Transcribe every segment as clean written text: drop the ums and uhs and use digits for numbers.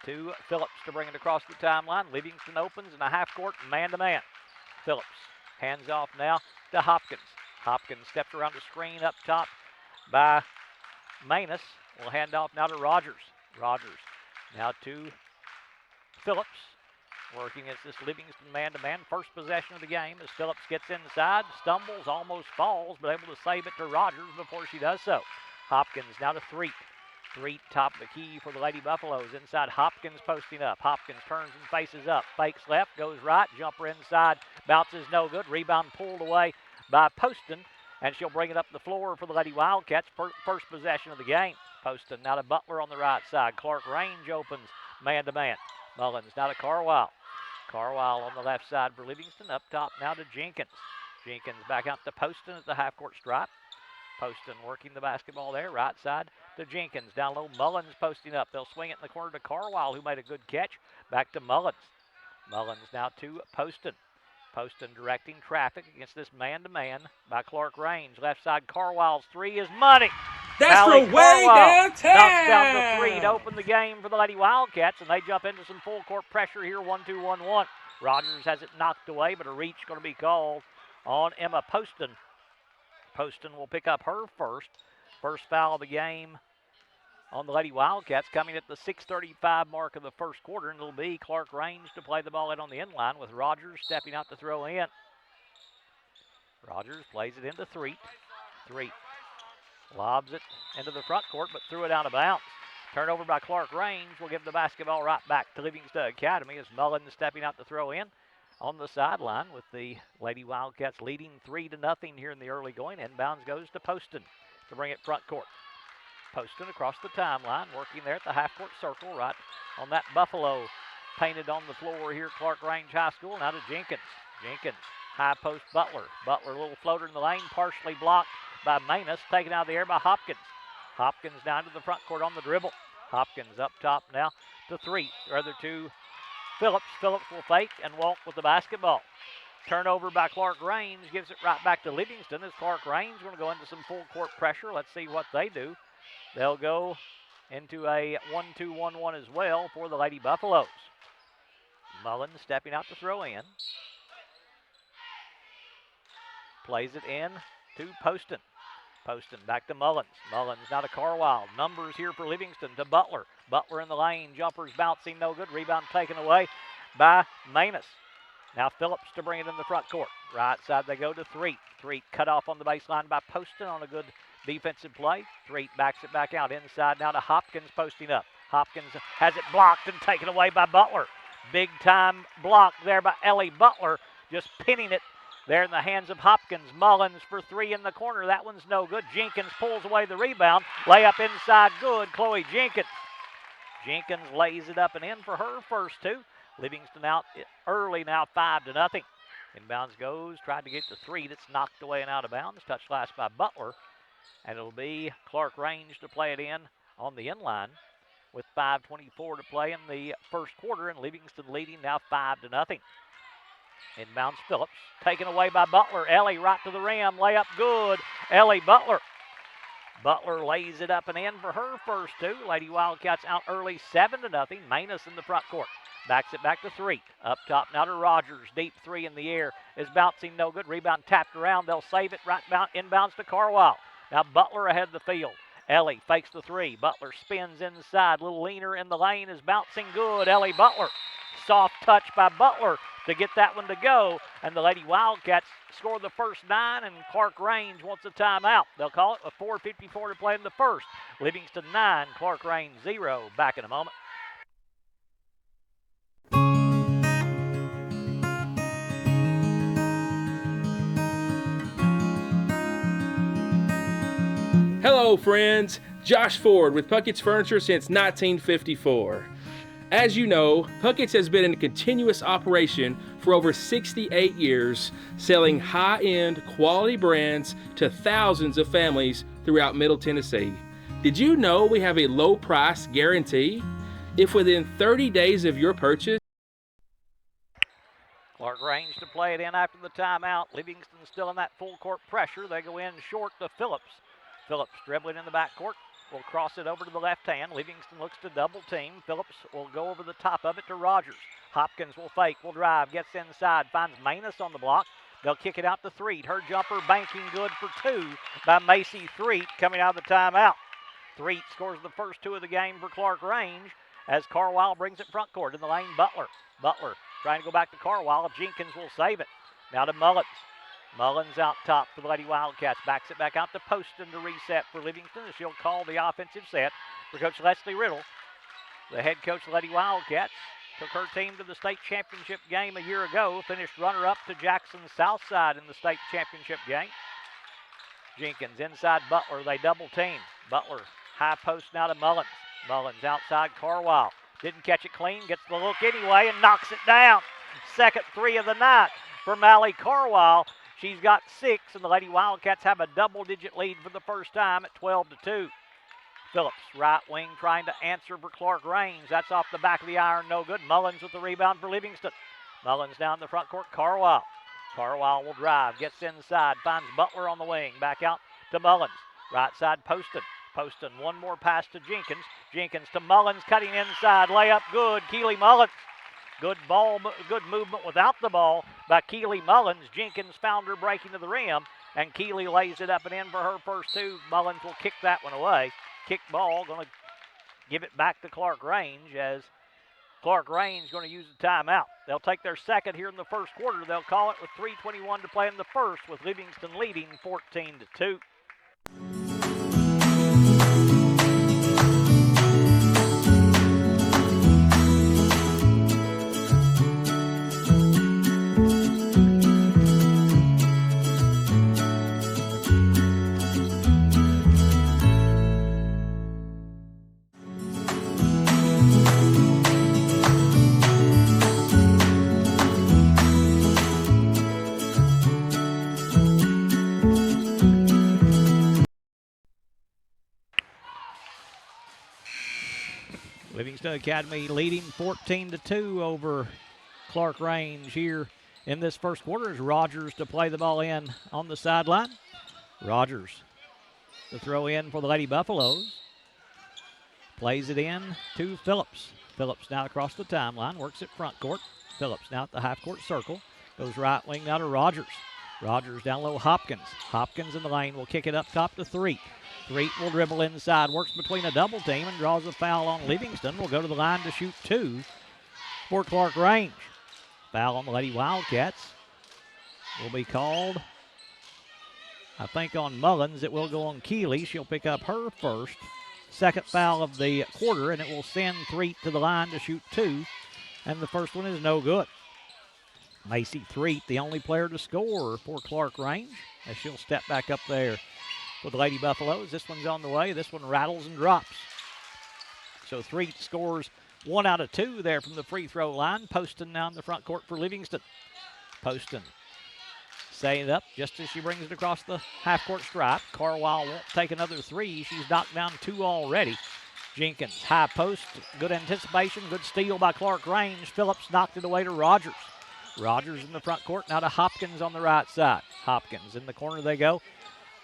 to Phillips to bring it across the timeline. Livingston opens in a half-court man-to-man. Phillips hands off now to Hopkins. Hopkins steps around the screen up top by Manus. Will hand off now to Rogers. Rogers now to Phillips. Working against this Livingston man-to-man. First possession of the game as Phillips gets inside, stumbles, almost falls, but able to save it to Rogers before she does so. Hopkins now to Threet. Threet top of the key for the Lady Buffaloes. Inside, Hopkins posting up. Hopkins turns and faces up. Fakes left, goes right, jumper inside. Bounces no good. Rebound pulled away by Poston, and she'll bring it up the floor for the Lady Wildcats. First possession of the game. Poston now to Butler on the right side. ClarkRange opens man-to-man. Mullins now to Carwile. Carwile on the left side for Livingston. Up top now to Jenkins. Jenkins back out to Poston at the half-court stripe. Poston working the basketball there. Right side to Jenkins. Down low, Mullins posting up. They'll swing it in the corner to Carwile, who made a good catch. Back to Mullins. Mullins now to Poston. Poston directing traffic against this man-to-man by ClarkRange. Left side, Carwile's three is money. That's Allie from way downtown. Knocks down the three to open the game for the Lady Wildcats, and they jump into some full-court pressure here, 1-2-1-1. Rogers has it knocked away, but a reach going to be called on Emma Poston. Poston will pick up her first foul of the game on the Lady Wildcats, coming at the 6:35 mark of the first quarter, and it'll be ClarkRange to play the ball in on the inline with Rogers stepping out to throw in. Rogers plays it into Threet. Threet lobs it into the front court, but threw it out of bounds. Turnover by ClarkRange will give the basketball right back to Livingston Academy as Mullins stepping out to throw in on the sideline with the Lady Wildcats leading 3-0 here in the early going. Inbounds goes to Poston to bring it front court. Poston across the timeline, working there at the half-court circle, right on that Buffalo painted on the floor here, ClarkRange High School. Now to Jenkins. Jenkins, high post Butler. Butler, a little floater in the lane, partially blocked by Manus, taken out of the air by Hopkins. Hopkins down to the front court on the dribble. Hopkins up top now to Phillips. Phillips will fake and walk with the basketball. Turnover by ClarkRange gives it right back to Livingston as ClarkRange going to go into some full court pressure. Let's see what they do. They'll go into a 1-2-1-1 as well for the Lady Buffaloes. Mullins stepping out to throw in. Plays it in to Poston. Poston back to Mullins. Mullins now to Carwile. Numbers here for Livingston to Butler. Butler in the lane. Jumpers bouncing no good. Rebound taken away by Manus. Now Phillips to bring it in the front court. Right side they go to Threet. Threet cut off on the baseline by Poston on a good defensive play. Threet backs it back out inside now to Hopkins posting up. Hopkins has it blocked and taken away by Butler. Big time block there by Ellie Butler. Just pinning it there in the hands of Hopkins. Mullins for three in the corner. That one's no good. Jenkins pulls away the rebound. Layup inside good. Chloe Jenkins. Jenkins lays it up and in for her first two. Livingston out early now, 5-0. Inbounds goes. Tried to get to three. That's knocked away and out of bounds. Touched last by Butler. And it'll be ClarkRange to play it in on the inline with 5:24 to play in the first quarter. And Livingston leading now 5-0. Inbounds Phillips, taken away by Butler. Ellie right to the rim, layup good. Ellie Butler. Butler lays it up and in for her first two. Lady Wildcats out early, 7-0. Manus in the front court. Backs it back to Threet. Up top now to Rogers. Deep three in the air is bouncing no good. Rebound tapped around. They'll save it right inbounds to Carwile. Now Butler ahead of the field. Ellie fakes the three. Butler spins inside. Little leaner in the lane is bouncing good. Ellie Butler. Soft touch by Butler to get that one to go. And the Lady Wildcats score the first 9, and ClarkRange wants a timeout. They'll call it with 4:54 to play in the first. Livingston 9, ClarkRange 0. Back in a moment. Hello, friends. Josh Ford with Puckett's Furniture since 1954. As you know, Puckett's has been in continuous operation for over 68 years, selling high-end quality brands to thousands of families throughout Middle Tennessee. Did you know we have a low price guarantee? If within 30 days of your purchase, ClarkRange to play it in after the timeout. Livingston still in that full court pressure. They go in short to Phillips. Phillips dribbling in the backcourt. will cross it over to the left hand. Livingston looks to double team. Phillips will go over the top of it to Rogers. Hopkins will fake, will drive, gets inside, finds Manus on the block. They'll kick it out to Threet. Her jumper banking good for 2 by Macy Threet coming out of the timeout. Threet scores the first 2 of the game for ClarkRange as Carwile brings it front court in the lane. Butler trying to go back to Carwile. Jenkins will save it. Now to Mullins. Mullins out top for the Lady Wildcats. Backs it back out to Poston to reset for Livingston. And she'll call the offensive set for Coach Leslie Riddle. The head coach of the Lady Wildcats took her team to the state championship game a year ago. Finished runner-up to Jackson's Southside in the state championship game. Jenkins inside Butler. They double team. Butler high post now to Mullins. Mullins outside Carwile. Didn't catch it clean. Gets the look anyway and knocks it down. Second 3 of the night for Mally Carwile. She's got 6, and the Lady Wildcats have a double-digit lead for the first time at 12-2. Phillips, right wing, trying to answer for ClarkRange. That's off the back of the iron, no good. Mullins with the rebound for Livingston. Mullins down the front court, Carwile. Carwile will drive, gets inside, finds Butler on the wing. Back out to Mullins. Right side, Poston. Poston, one more pass to Jenkins. Jenkins to Mullins, cutting inside. Layup good, Keely Mullins. Good ball, good movement without the ball by Keely Mullins. Jenkins found her breaking to the rim, and Keely lays it up and in for her first 2. Mullins will kick that one away. Kick ball, going to give it back to ClarkRange as ClarkRange going to use the timeout. They'll take their second here in the first quarter. They'll call it with 3:21 to play in the first, with Livingston leading 14-2. Livingston Academy leading 14-2 over ClarkRange here in this first quarter as Rogers to play the ball in on the sideline. Rogers to throw in for the Lady Buffaloes. Plays it in to Phillips. Phillips now across the timeline, works at front court. Phillips now at the half court circle. Goes right wing now to Rogers. Rogers down low, Hopkins. Hopkins in the lane will kick it up top to Threet. Threet will dribble inside, works between a double team and draws a foul on Livingston. Will go to the line to shoot 2 for ClarkRange. Foul on the Lady Wildcats will be called, I think, on Mullins. It will go on Keeley. She'll pick up her first. Second foul of the quarter, and it will send Threet to the line to shoot 2. And the first one is no good. Macy Threet, the only player to score for ClarkRange, as she'll step back up there for the Lady Buffaloes. This one's on the way. This one rattles and drops. So Threet scores 1 out of 2 there from the free throw line. Poston now in the front court for Livingston. Poston setting it up just as she brings it across the half-court stripe. Carwile won't take another 3. She's knocked down 2 already. Jenkins, high post, good anticipation, good steal by ClarkRange. Phillips knocked it away to Rogers. Rogers in the front court, now to Hopkins on the right side. Hopkins in the corner they go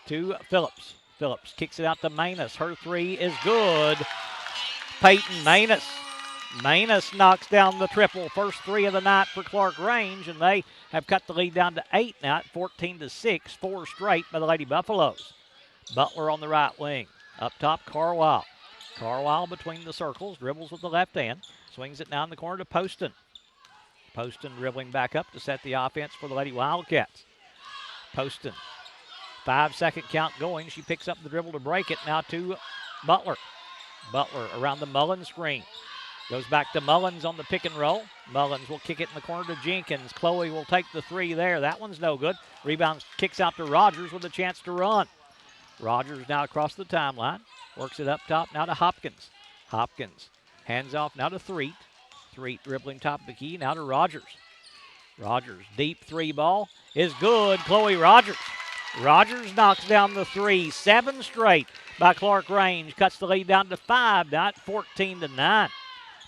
to Phillips. Phillips kicks it out to Manus. Her 3 is good. Peyton Manus. Manus knocks down the triple. First 3 of the night for ClarkRange, and they have cut the lead down to 8 now at 14-6. 4 straight by the Lady Buffaloes. Butler on the right wing. Up top, Carwile. Carwile between the circles, dribbles with the left hand. Swings it down the corner to Poston. Poston dribbling back up to set the offense for the Lady Wildcats. Poston, 5-second count going. She picks up the dribble to break it. Now to Butler. Butler around the Mullins screen. Goes back to Mullins on the pick and roll. Mullins will kick it in the corner to Jenkins. Chloe will take the 3 there. That one's no good. Rebound kicks out to Rogers with a chance to run. Rogers now across the timeline. Works it up top now to Hopkins. Hopkins hands off now to Threet. Threet dribbling top of the key now to Rogers. Rogers, deep 3 ball is good. Chloe Rogers. Rogers knocks down the 3. 7 straight by ClarkRange. Cuts the lead down to 5 now at 14-9.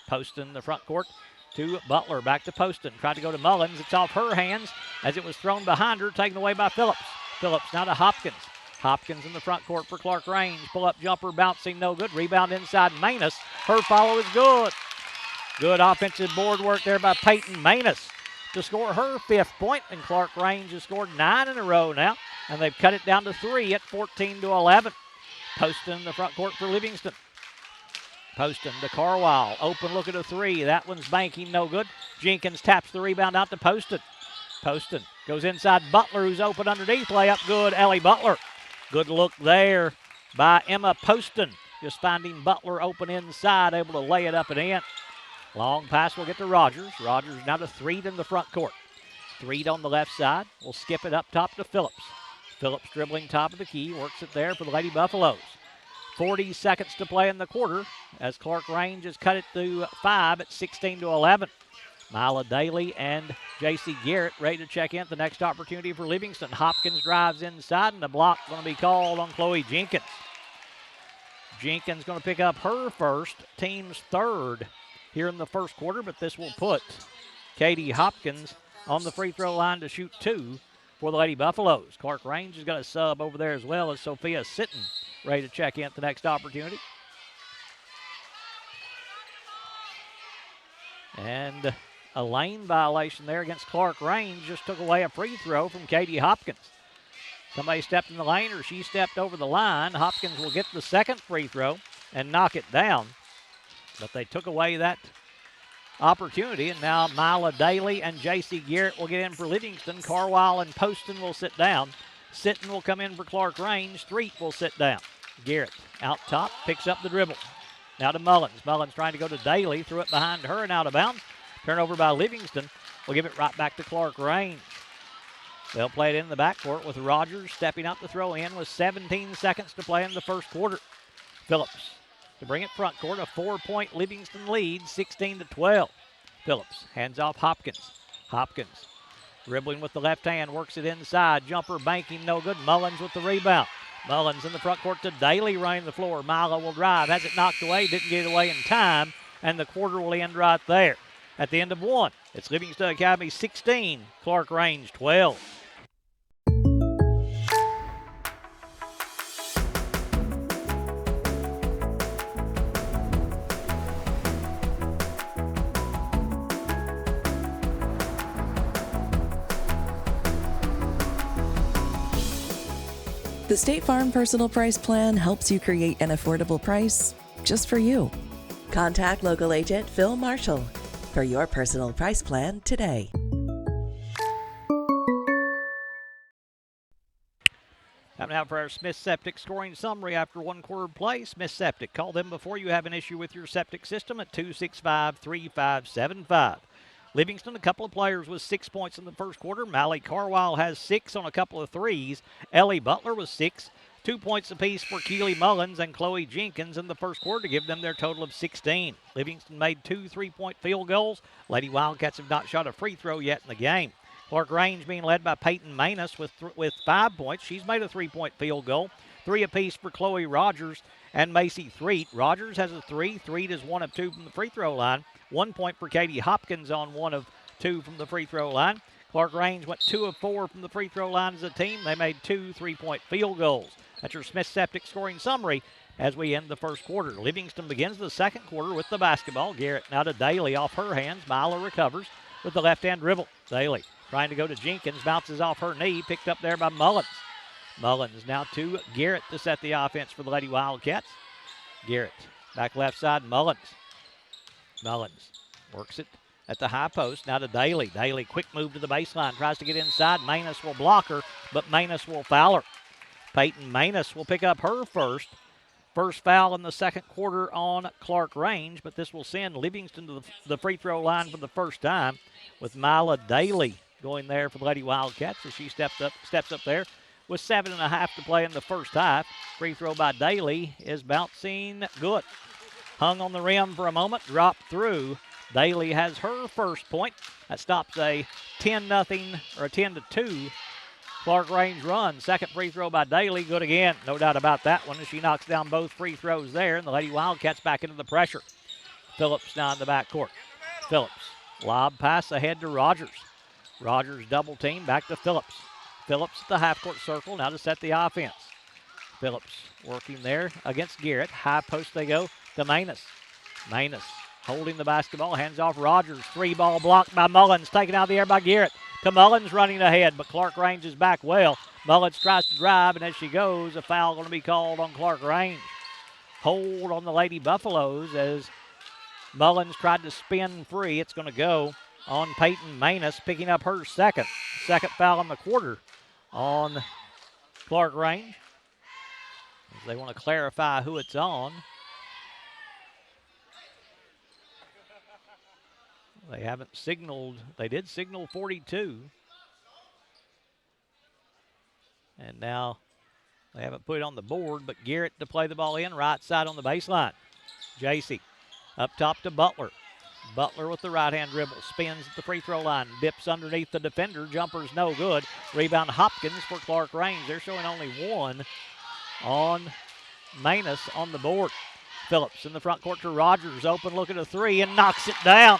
Poston in the front court to Butler. Back to Poston. Tried to go to Mullins. It's off her hands as it was thrown behind her, taken away by Phillips. Phillips now to Hopkins. Hopkins in the front court for ClarkRange. Pull-up jumper bouncing, no good. Rebound inside Manus. Her follow is good. Good offensive board work there by Peyton Manus to score her 5th point, and ClarkRange has scored 9 in a row now, and they've cut it down to 3 at 14-11. Poston in the front court for Livingston. Poston to Carwile. Open look at a 3. That one's banking, no good. Jenkins taps the rebound out to Poston. Poston goes inside Butler, who's open underneath. Layup good, Ellie Butler. Good look there by Emma Poston. Just finding Butler open inside, able to lay it up and in. Long pass will get to Rogers. Rogers now to Threed in the front court. Threed on the left side. Will skip it up top to Phillips. Phillips dribbling top of the key. Works it there for the Lady Buffaloes. 40 seconds to play in the quarter as ClarkRange has cut it to 5 at 16-11. Mila Daly and J.C. Garrett ready to check in at the next opportunity for Livingston. Hopkins drives inside, and the block going to be called on Chloe Jenkins. Jenkins going to pick up her first, team's 3rd here in the first quarter, but this will put Katie Hopkins on the free throw line to shoot 2 for the Lady Buffaloes. ClarkRange has got a sub over there as well as Sophia Sitton ready to check in at the next opportunity. And a lane violation there against ClarkRange just took away a free throw from Katie Hopkins. Somebody stepped in the lane or she stepped over the line. Hopkins will get the 2nd free throw and knock it down. But they took away that opportunity, and now Mila Daly and J.C. Garrett will get in for Livingston. Carwile and Poston will sit down. Sitton will come in for ClarkRange. Threet will sit down. Garrett out top, picks up the dribble. Now to Mullins. Mullins trying to go to Daly, threw it behind her and out of bounds. Turnover by Livingston. We'll give it right back to ClarkRange. They'll play it in the backcourt with Rogers stepping up to throw in with 17 seconds to play in the first quarter. Phillips to bring it front court, a 4-point Livingston lead, 16-12. Phillips hands off Hopkins. Hopkins dribbling with the left hand, works it inside. Jumper banking, no good. Mullins with the rebound. Mullins in the front court to Daly running the floor. Mila will drive, has it knocked away, didn't get it away in time, and the quarter will end right there. At the end of 1, it's Livingston Academy 16, ClarkRange 12. The State Farm Personal Price Plan helps you create an affordable price just for you. Contact local agent Phil Marshall for your personal price plan today. Time now for our Smith Septic scoring summary after 1 quarter play. Smith Septic, call them before you have an issue with your septic system at 265-3575. Livingston, a couple of players with 6 points in the first quarter. Mally Carwile has 6 on a couple of threes. Ellie Butler was 6. 2 points apiece for Keely Mullins and Chloe Jenkins in the first quarter to give them their total of 16. Livingston made 2 3-point field goals. Lady Wildcats have not shot a free throw yet in the game. ClarkRange being led by Peyton Manus with 5 points. She's made a 3-point field goal. 3 apiece for Chloe Rogers and Macy Threet. Rogers has a 3. Threet is 1 of 2 from the free throw line. 1 point for Katie Hopkins on 1 of 2 from the free throw line. ClarkRange went 2 of 4 from the free throw line as a team. They made 2 3-point field goals. That's your Smith Septic scoring summary as we end the first quarter. Livingston begins the second quarter with the basketball. Garrett now to Daly off her hands. Mila recovers with the left-hand dribble. Daly trying to go to Jenkins, bounces off her knee, picked up there by Mullins. Mullins now to Garrett to set the offense for the Lady Wildcats. Garrett back left side, Mullins. Mullins works it at the high post. Now to Daly. Daly, quick move to the baseline. Tries to get inside. Manus will block her, but Manus will foul her. Peyton Manus will pick up her first foul in the second quarter on ClarkRange, but this will send Livingston to the free throw line for the first time with Mila Daly going there for the Lady Wildcats as she steps up there with 7.5 to play in the first half. Free throw by Daly is bouncing good. Hung on the rim for a moment, dropped through. Daly has her first point. That stops a 10-0 or a 10-2 ClarkRange run. Second free throw by Daly, good again. No doubt about that one as she knocks down both free throws there, and the Lady Wildcats back into the pressure. Phillips now in the backcourt. Phillips, lob pass ahead to Rogers. Rogers double team, back to Phillips. Phillips at the half-court circle, now to set the offense. Phillips working there against Garrett. High post they go to Manus. Manus holding the basketball, hands off Rogers. 3-ball blocked by Mullins, taken out of the air by Garrett. To Mullins running ahead, but ClarkRange is back well. Mullins tries to drive, and as she goes, a foul going to be called on ClarkRange. Hold on the Lady Buffaloes as Mullins tried to spin free. It's going to go on Peyton Manus, picking up her second. Second foul in the quarter on ClarkRange. As they want to clarify who it's on. They haven't signaled. They did signal 42. And now they haven't put it on the board, but Garrett to play the ball in, right side on the baseline. JC up top to Butler. Butler with the right-hand dribble, spins at the free throw line, dips underneath the defender, jumper's no good. Rebound Hopkins for ClarkRange. They're showing only one on Manus on the board. Phillips in the front court to Rogers, open look at a three and knocks it down.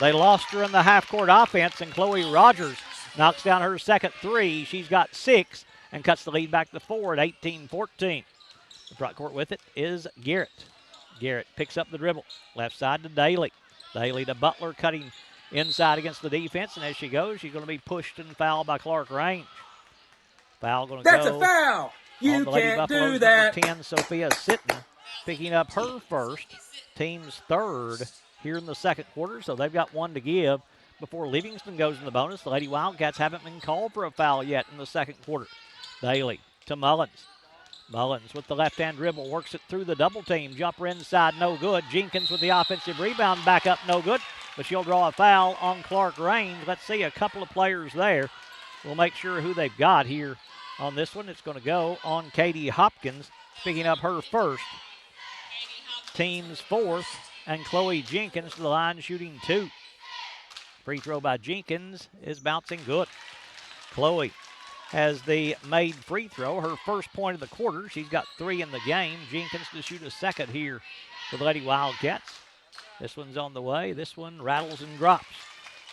They lost her in the half-court offense, and Chloe Rogers knocks down her second three. She's got 6 and cuts the lead back to 4 at 18-14. The front court with it is Garrett. Garrett picks up the dribble, left side to Daly. Daly to Butler, cutting inside against the defense, and as she goes, she's going to be pushed and fouled by ClarkRange. Foul going to go. That's a foul. You on the Lady can't Buffaloes, do that. Number 10, Sophia Sitton, picking up her first, team's third here in the second quarter, so they've got one to give before Livingston goes in the bonus. The Lady Wildcats haven't been called for a foul yet in the second quarter. Daly to Mullins. Mullins with the left-hand dribble, works it through the double team. Jumper inside, no good. Jenkins with the offensive rebound, back up, no good. But she'll draw a foul on ClarkRange. Let's see a couple of players there. We'll make sure who they've got here on this one. It's going to go on Katie Hopkins, picking up her first. Team's fourth, and Chloe Jenkins to the line shooting 2. Free throw by Jenkins is bouncing good. Chloe has the made free throw, her first point of the quarter. She's got 3 in the game. Jenkins to shoot a second here for the Lady Wildcats. This one's on the way. This one rattles and drops.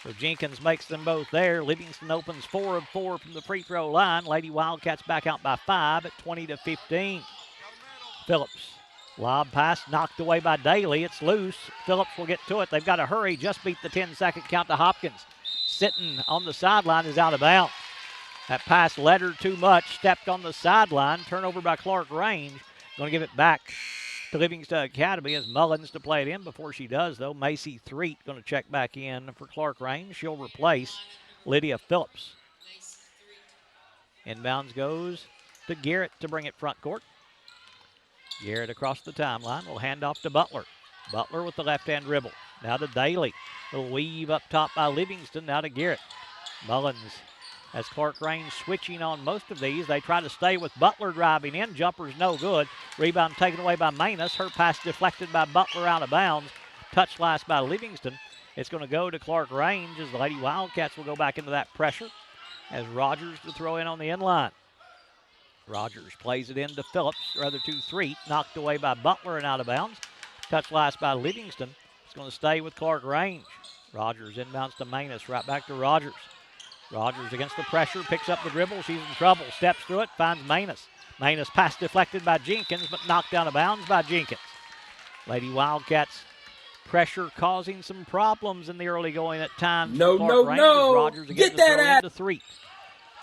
So Jenkins makes them both there. Livingston opens 4 of 4 from the free throw line. Lady Wildcats back out by 5 at 20-15. Phillips, lob pass knocked away by Daly. It's loose. Phillips will get to it. They've got to hurry. Just beat the 10-second count to Hopkins. Sitting on the sideline is out of bounds. That pass led her too much. Stepped on the sideline. Turnover by ClarkRange. Going to give it back to Livingston Academy as Mullins to play it in. Before she does, though, Macy Threet going to check back in for ClarkRange. She'll replace Lydia Phillips. Inbounds goes to Garrett to bring it front court. Garrett across the timeline will hand off to Butler. Butler with the left-hand dribble. Now to Daly. Little weave up top by Livingston. Now to Garrett. Mullins as ClarkRange switching on most of these. They try to stay with Butler driving in. Jumper's no good. Rebound taken away by Manus. Her pass deflected by Butler out of bounds. Touch last by Livingston. It's going to go to ClarkRange as the Lady Wildcats will go back into that pressure as Rogers to throw in on the end line. Rogers plays it into Phillips, rather to Threet. Knocked away by Butler and out of bounds. Touch last by Livingston. It's going to stay with ClarkRange. Rogers inbounds to Manus. Right back to Rogers. Rogers against the pressure, picks up the dribble. She's in trouble. Steps through it, finds Manus. Manus pass deflected by Jenkins, but knocked out of bounds by Jenkins. Lady Wildcats pressure causing some problems in the early going at times. No. Rogers again Get to that throw out. into Threet.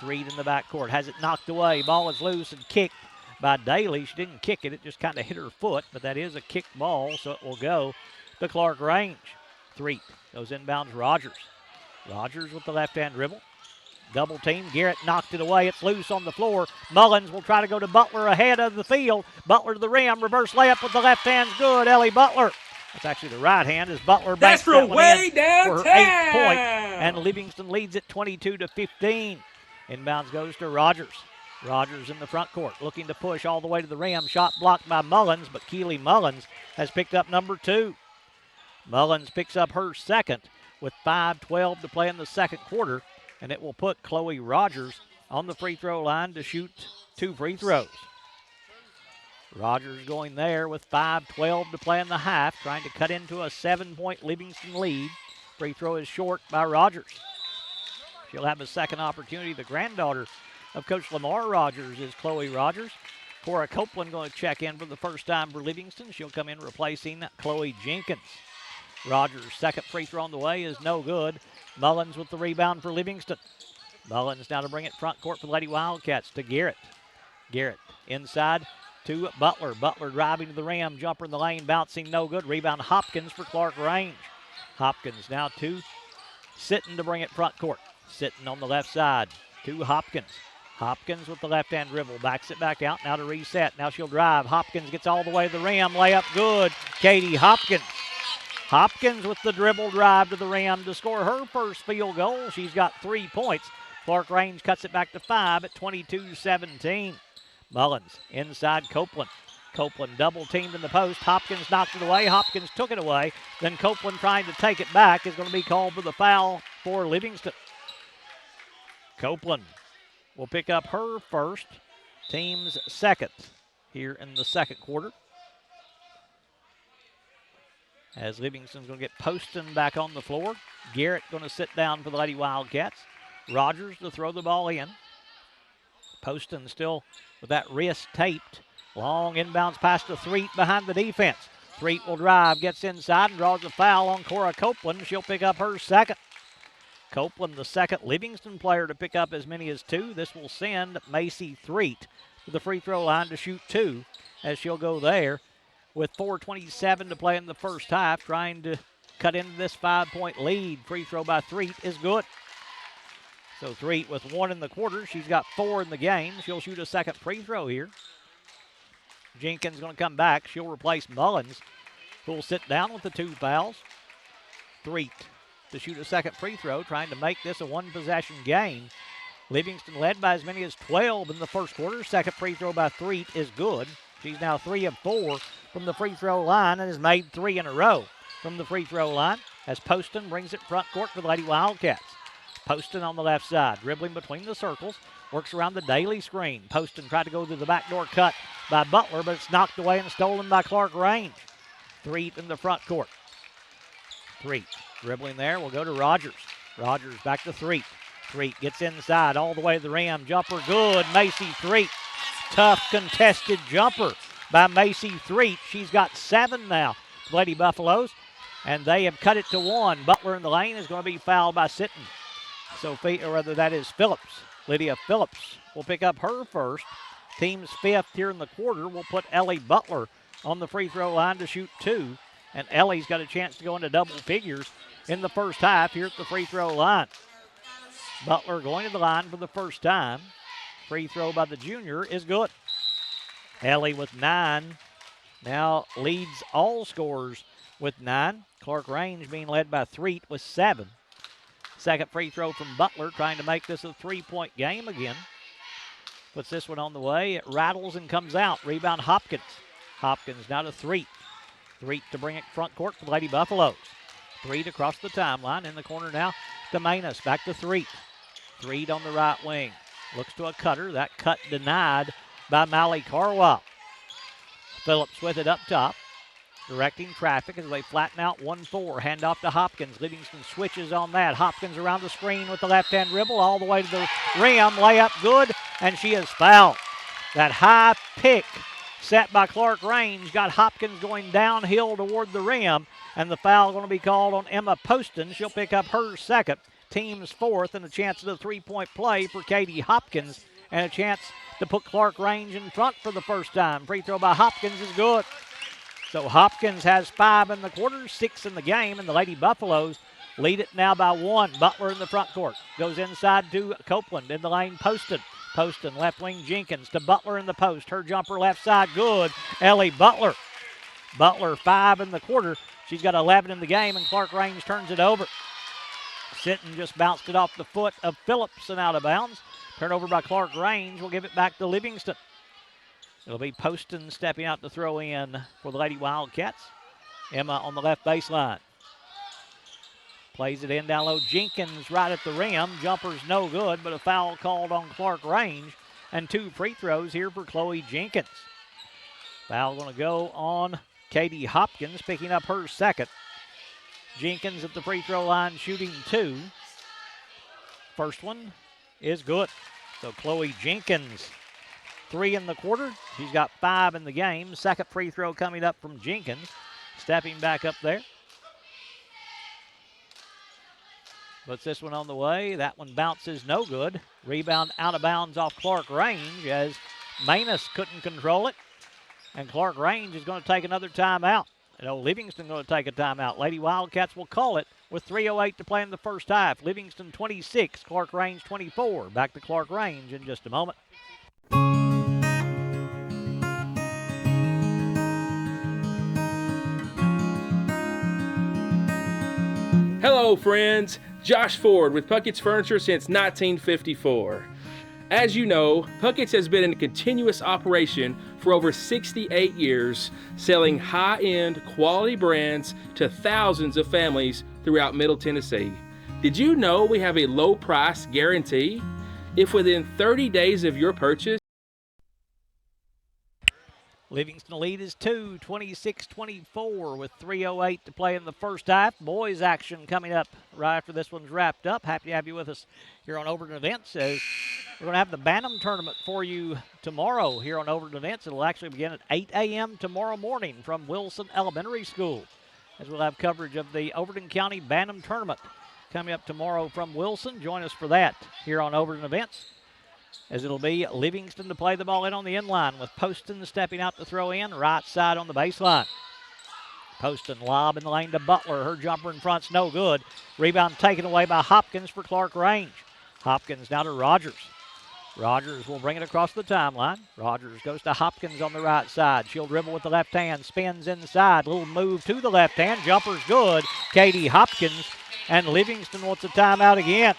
Threet in the backcourt. Has it knocked away. Ball is loose and kicked by Daly. She didn't kick it. It just kind of hit her foot, but that is a kicked ball, so it will go to ClarkRange. Threet goes inbounds Rogers. Rogers with the left-hand dribble. Double team. Garrett knocked it away. It's loose on the floor. Mullins will try to go to Butler ahead of the field. Butler to the rim. Reverse layup with the left hand's good. Ellie Butler. That's actually the right hand as Butler banks That's that from one way in downtown. for her 8th point. And Livingston leads it 22-15. Inbounds goes to Rogers. Rogers in the front court looking to push all the way to the rim. Shot blocked by Mullins, but Keely Mullins has picked up number 2. Mullins picks up her second with 5:12 to play in the second quarter. And it will put Chloe Rogers on the free throw line to shoot 2 free throws. Rogers going there with 5:12 to play in the half, trying to cut into a 7-point Livingston lead. Free throw is short by Rogers. She'll have a second opportunity. The granddaughter of Coach Lamar Rogers is Chloe Rogers. Cora Copeland going to check in for the first time for Livingston. She'll come in replacing Chloe Jenkins. Rogers' second free throw on the way is no good. Mullins with the rebound for Livingston. Mullins now to bring it front court for the Lady Wildcats to Garrett. Garrett inside to Butler. Butler driving to the rim. Jumper in the lane. Bouncing no good. Rebound Hopkins for ClarkRange. Hopkins now to Sitton to bring it front court. Sitton on the left side to Hopkins. Hopkins with the left-hand dribble. Backs it back out. Now to reset. Now she'll drive. Hopkins gets all the way to the rim. Layup good. Katie Hopkins. Hopkins with the dribble drive to the rim to score her first field goal. She's got 3 points. ClarkRange cuts it back to 5 at 22-17. Mullins inside Copeland. Copeland double teamed in the post. Hopkins knocked it away. Hopkins took it away. Then Copeland trying to take it back is going to be called for the foul for Livingston. Copeland will pick up her first, team's second here in the second quarter. As Livingston's going to get Poston back on the floor. Garrett going to sit down for the Lady Wildcats. Rogers to throw the ball in. Poston still with that wrist taped. Long inbounds pass to Threet behind the defense. Threet will drive, gets inside, and draws a foul on Cora Copeland. She'll pick up her second. Copeland, the second Livingston player to pick up as many as 2. This will send Macy Threet to the free throw line to shoot 2, as she'll go there with 4:27 to play in the first half, trying to cut into this 5-point lead. Free throw by Threet is good. So Threet with 1 in the quarter. She's got 4 in the game. She'll shoot a second free throw here. Jenkins going to come back. She'll replace Mullins, who will sit down with the 2 fouls. Threet to shoot a second free throw, trying to make this a one-possession game. Livingston led by as many as 12 in the first quarter. Second free throw by Threet is good. She's now 3 of 4 from the free throw line and has made 3 in a row from the free throw line as Poston brings it front court for the Lady Wildcats. Poston on the left side, dribbling between the circles, works around the daily screen. Poston tried to go to the backdoor cut by Butler, but it's knocked away and stolen by ClarkRange. Threet in the front court. Threet dribbling there will go to Rogers. Rogers back to Threet. Threet gets inside all the way to the rim. Jumper good. Macy Threet. Tough contested jumper by Macy Threet. She's got 7 now, Lady Buffaloes, and they have cut it to 1. Butler in the lane is going to be fouled by Sitton. Or rather, that is Phillips. Lydia Phillips will pick up her first. Team's 5th here in the quarter will put Ellie Butler on the free throw line to shoot 2. And Ellie's got a chance to go into double figures in the first half here at the free throw line. Butler going to the line for the first time. Free throw by the junior is good. Ellie with 9 now leads all scorers with 9. ClarkRange being led by Threet with 7. Second free throw from Butler, trying to make this a 3-point game again. Puts this one on the way. It rattles and comes out. Rebound Hopkins. Hopkins now to Threet. Threet to bring it front court for the Lady Buffaloes. Threet across the timeline. In the corner now to Manus. Back to Threet. Threet on the right wing. Looks to a cutter. That cut denied by Mally Carwell. Phillips with it up top. Directing traffic as they flatten out 1-4. Handoff to Hopkins. Livingston switches on that. Hopkins around the screen with the left-hand dribble all the way to the rim. Layup good, and she is fouled. That high pick set by ClarkRange got Hopkins going downhill toward the rim, and the foul going to be called on Emma Poston. She'll pick up her second, team's 4th, and a chance at a 3-point play for Katie Hopkins, and a chance to put ClarkRange in front for the first time. Free throw by Hopkins is good. So Hopkins has 5 in the quarter, 6 in the game, and the Lady Buffaloes lead it now by 1. Butler in the front court. Goes inside to Copeland. In the lane, Poston. Poston, left wing, Jenkins to Butler in the post. Her jumper left side, good. Ellie Butler. Butler 5 in the quarter. She's got 11 in the game, and ClarkRange turns it over. Sitton just bounced it off the foot of Phillips and out of bounds. Turnover by ClarkRange. We'll give it back to Livingston. It'll be Poston stepping out to throw in for the Lady Wildcats. Emma on the left baseline. Plays it in down low. Jenkins right at the rim. Jumper's no good, but a foul called on ClarkRange. And 2 free throws here for Chloe Jenkins. Foul going to go on Katie Hopkins, picking up her second. Jenkins at the free throw line shooting 2. First one is good. So Chloe Jenkins 3 in the quarter. She's got 5 in the game. Second free throw coming up from Jenkins. Stepping back up there. Puts this one on the way. That one bounces no good. Rebound out of bounds off ClarkRange as Manus couldn't control it. And ClarkRange is going to take another timeout. And Livingston going to take a timeout. Lady Wildcats will call it with 3:08 to play in the first half. Livingston 26, ClarkRange 24. Back to ClarkRange in just a moment. Hello, friends. Josh Ford with Puckett's Furniture since 1954. As you know, Puckett's has been in continuous operation for over 68 years, selling high-end quality brands to thousands of families throughout Middle Tennessee. Did you know we have a low price guarantee? If within 30 days of your purchase, Livingston lead is 2, 26-24 with 3:08 to play in the first half. Boys action coming up right after this one's wrapped up. Happy to have you with us here on Overton Events as we're going to have the Bantam Tournament for you tomorrow here on Overton Events. It'll actually begin at 8 a.m. tomorrow morning from Wilson Elementary School as we'll have coverage of the Overton County Bantam Tournament coming up tomorrow from Wilson. Join us for that here on Overton Events, as it'll be Livingston to play the ball in on the end line with Poston stepping out to throw in, right side on the baseline. Poston lob in the lane to Butler. Her jumper in front's no good. Rebound taken away by Hopkins for ClarkRange. Hopkins now to Rogers. Rogers will bring it across the timeline. Rogers goes to Hopkins on the right side. She'll dribble with the left hand, spins inside. Little move to the left hand. Jumper's good. Katie Hopkins, and Livingston wants a timeout again.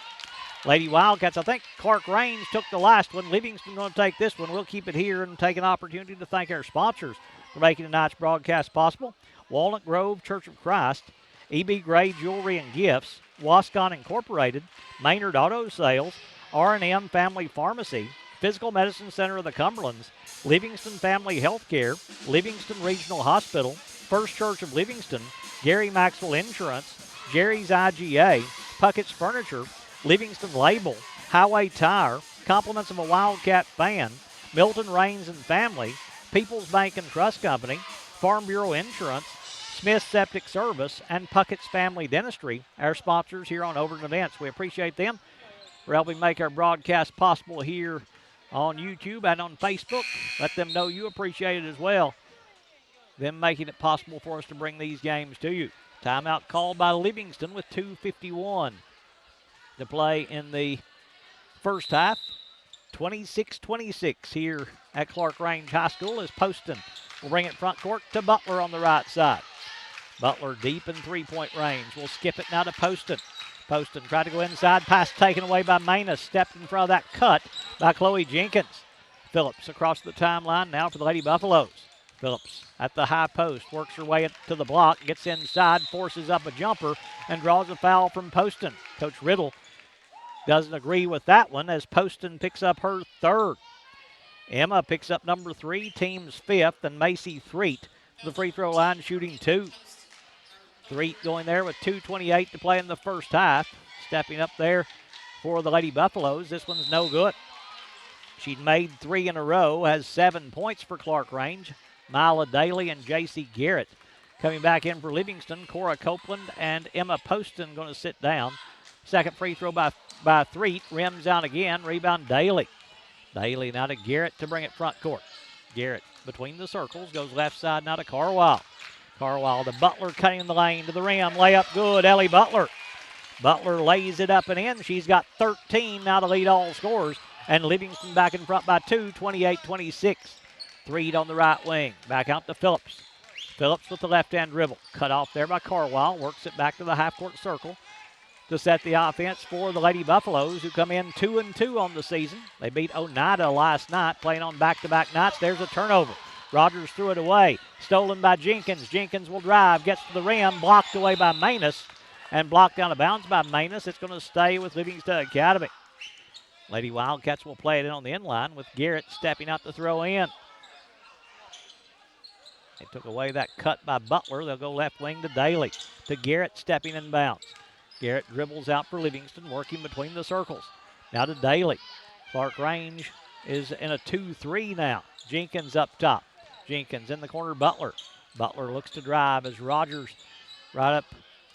Lady Wildcats, I think ClarkRange took the last one. Livingston going to take this one. We'll keep it here and take an opportunity to thank our sponsors for making tonight's broadcast possible. Walnut Grove Church of Christ, E.B. Gray Jewelry and Gifts, Wascon Incorporated, Maynard Auto Sales, R&M Family Pharmacy, Physical Medicine Center of the Cumberlands, Livingston Family Healthcare, Livingston Regional Hospital, First Church of Livingston, Gary Maxwell Insurance, Jerry's IGA, Puckett's Furniture, Livingston Label, Highway Tire, compliments of a Wildcat fan, Milton Rains and Family, People's Bank and Trust Company, Farm Bureau Insurance, Smith Septic Service, and Puckett's Family Dentistry, our sponsors here on Overton Events. We appreciate them for helping make our broadcast possible here on YouTube and on Facebook. Let them know you appreciate it as well, them making it possible for us to bring these games to you. Timeout called by Livingston with 2:51 to play in the first half. 26-26 here at ClarkRange High School as Poston will bring it front court to Butler on the right side. Butler deep in three-point range. We'll skip it now to Poston. Poston tried to go inside. Pass taken away by Manus. Stepped in front of that cut by Chloe Jenkins. Phillips across the timeline now for the Lady Buffaloes. Phillips at the high post, works her way to the block, gets inside, forces up a jumper, and draws a foul from Poston. Coach Riddle doesn't agree with that one as Poston picks up her third. Emma picks up number 3, team's fifth, and Macy Threet to the free throw line shooting 2. Threet going there with 2:28 to play in the first half. Stepping up there for the Lady Buffaloes. This one's no good. She'd made 3 in a row, has 7 points for ClarkRange. Mila Daly and J.C. Garrett coming back in for Livingston. Cora Copeland and Emma Poston going to sit down. Second free throw by Threet. Rims out again. Rebound Daly. Daly now to Garrett to bring it front court. Garrett between the circles. Goes left side now to Carwile. Carwile to Butler cutting the lane to the rim. Layup good. Ellie Butler. Butler lays it up and in. She's got 13 now to lead all scorers. And Livingston back in front by 2, 28-26. Threet on the right wing. Back out to Phillips. Phillips with the left-hand dribble. Cut off there by Carwile. Works it back to the half-court circle to set the offense for the Lady Buffaloes, who come in 2-2 on the season. They beat Oneida last night, playing on back-to-back nights. There's a turnover. Rogers threw it away. Stolen by Jenkins. Jenkins will drive. Gets to the rim. Blocked away by Manus. And blocked out of bounds by Manus. It's going to stay with Livingston Academy. Lady Wildcats will play it in on the end line with Garrett stepping out to throw in. They took away that cut by Butler. They'll go left wing to Daly. To Garrett stepping in bounds. Garrett dribbles out for Livingston, working between the circles. Now to Daly. ClarkRange is in a 2-3 now. Jenkins up top. Jenkins in the corner, Butler. Butler looks to drive as Rogers right up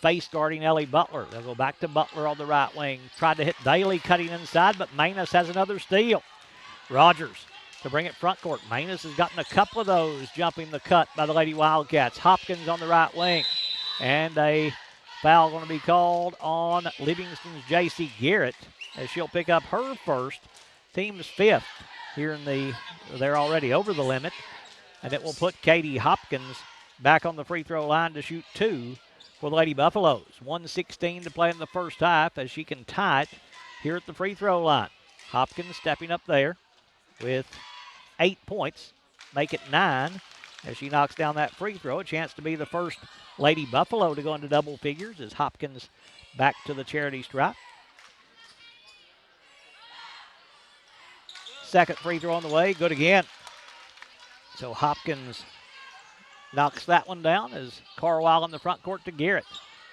face guarding Ellie Butler. They'll go back to Butler on the right wing. Tried to hit Daly cutting inside, but Manus has another steal. Rogers to bring it front court. Manus has gotten a couple of those jumping the cut by the Lady Wildcats. Hopkins on the right wing. And a foul going to be called on Livingston's J.C. Garrett as she'll pick up her first, team's fifth here they're already over the limit. And it will put Katie Hopkins back on the free throw line to shoot 2 for the Lady Buffaloes. 1:16 to play in the first half as she can tie it here at the free throw line. Hopkins stepping up there with 8 points, make it 9 as she knocks down that free throw. A chance to be the first Lady Buffalo to go into double figures as Hopkins back to the charity stripe. Second free throw on the way, good again. So Hopkins knocks that one down as Carwile in the front court to Garrett.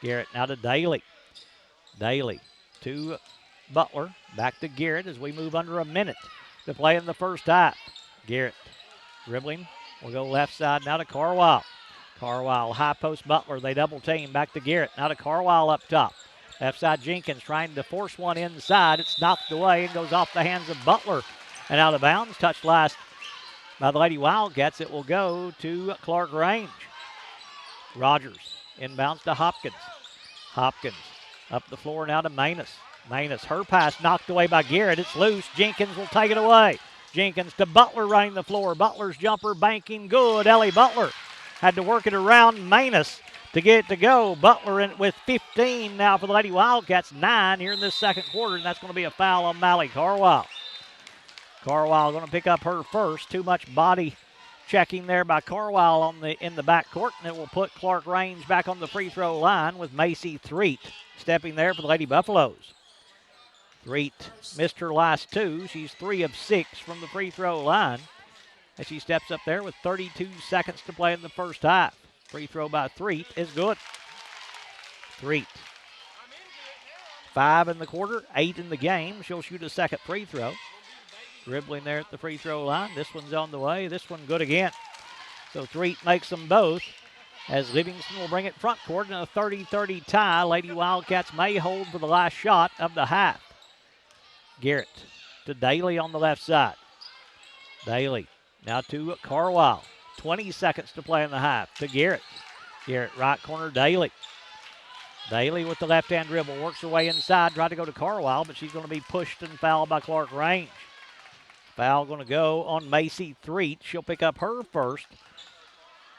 Garrett now to Daly. Daly to Butler. Back to Garrett as we move under a minute to play in the first half. Garrett dribbling. We'll go left side now to Carwile. Carwile, high post Butler. They double team. Back to Garrett. Now to Carwile up top. Left side Jenkins trying to force one inside. It's knocked away and goes off the hands of Butler and out of bounds. Touched last by the Lady Wildcats. It will go to ClarkRange. Rogers inbounds to Hopkins. Hopkins up the floor now to Manus. Manus, her pass knocked away by Garrett. It's loose. Jenkins will take it away. Jenkins to Butler running the floor. Butler's jumper banking good. Ellie Butler had to work it around Manus to get it to go. Butler in with 15 now for the Lady Wildcats. 9 here in this second quarter, and that's going to be a foul on Mally Carwile. Carwile going to pick up her first. Too much body checking there by Carwile in the backcourt, and it will put ClarkRange back on the free throw line with Macy Threet stepping there for the Lady Buffaloes. Threet missed her last 2. She's 3 of 6 from the free throw line as she steps up there with 32 seconds to play in the first half. Free throw by Threet is good. Threet, 5 in the quarter, 8 in the game. She'll shoot a second free throw. Dribbling there at the free throw line. This one's on the way. This one good again. So Threet makes them both as Livingston will bring it front court in a 30-30 tie. Lady Wildcats may hold for the last shot of the half. Garrett to Daly on the left side. Daly now to Carwile. 20 seconds to play in the half to Garrett. Garrett right corner Daly. Daly with the left-hand dribble works her way inside. Tried to go to Carwile, but she's going to be pushed and fouled by ClarkRange. Foul going to go on Macy Threet. She'll pick up her first.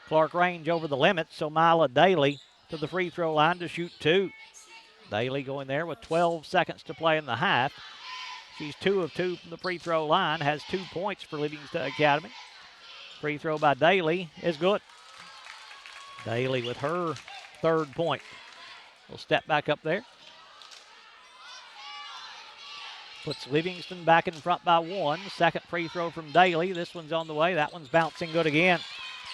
ClarkRange over the limit, so Mila Daly to the free throw line to shoot 2. Daly going there with 12 seconds to play in the half. She's 2 of 2 from the free throw line, has 2 points for Livingston Academy. Free throw by Daly is good. Daly with her third point. We'll step back up there. Puts Livingston back in front by 1. Second free throw from Daly. This one's on the way. That one's bouncing good again.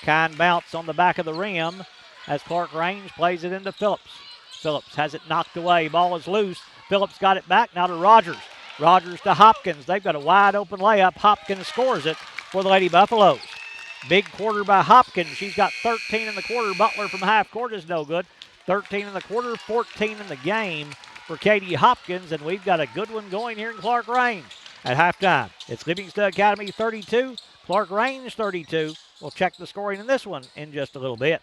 Kind bounce on the back of the rim as ClarkRange plays it into Phillips. Phillips has it knocked away. Ball is loose. Phillips got it back now to Rogers. Rogers to Hopkins. They've got a wide open layup. Hopkins scores it for the Lady Buffaloes. Big quarter by Hopkins. She's got 13 in the quarter. Butler from half court is no good. 13 in the quarter, 14 in the game for Katie Hopkins, and we've got a good one going here in ClarkRange at halftime. It's Livingston Academy 32, ClarkRange 32. We'll check the scoring in this one in just a little bit.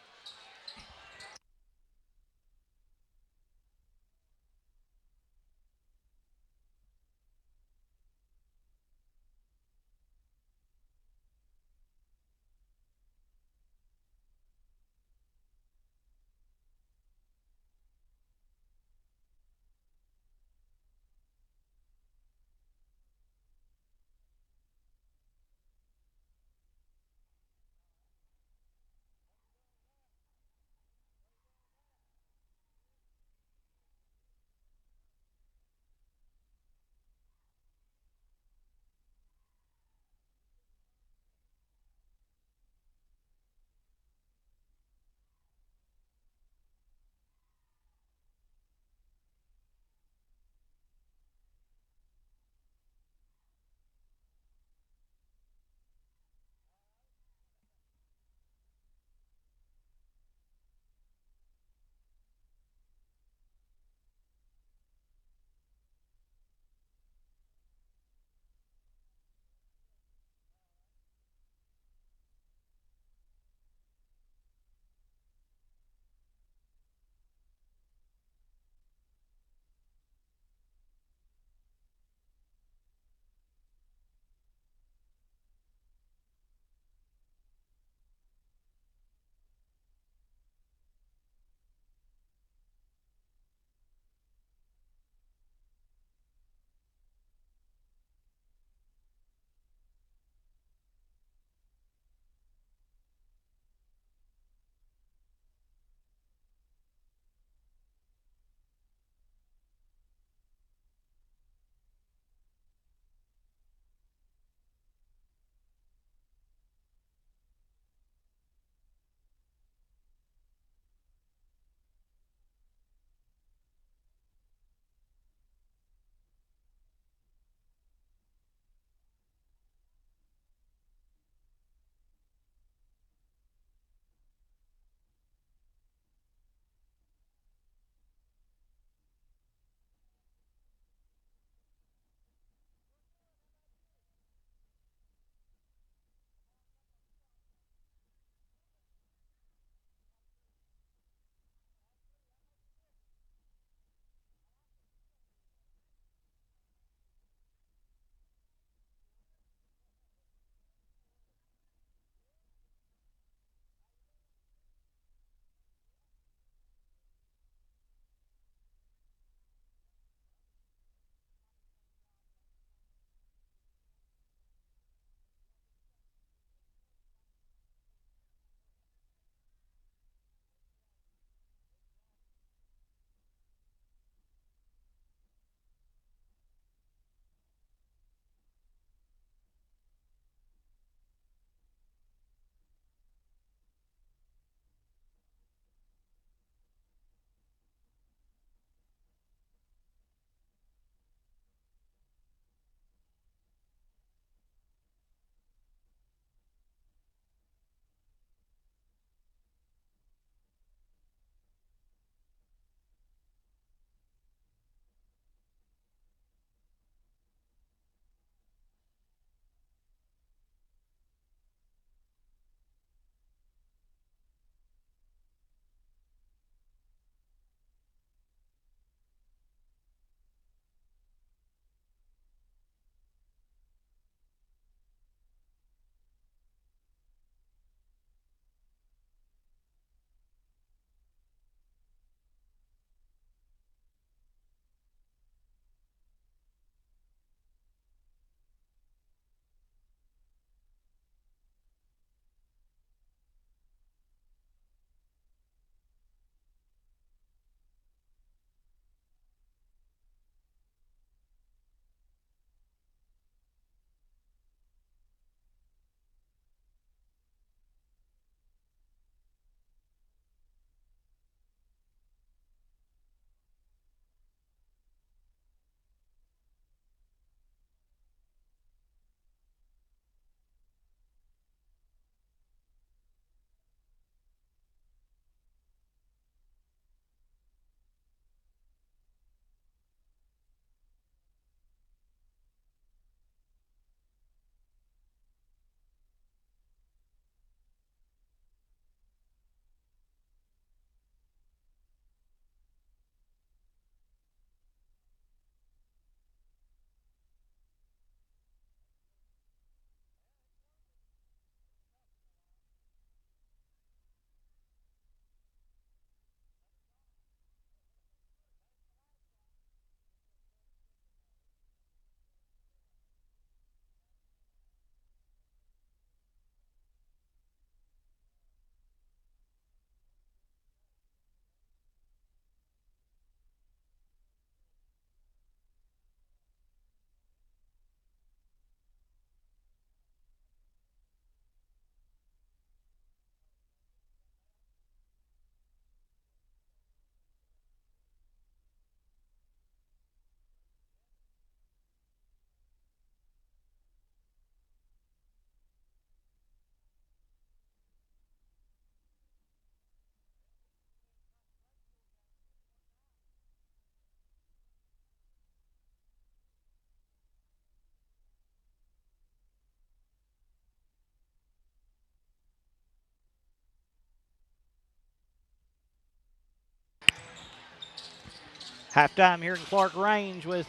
Halftime here in ClarkRange with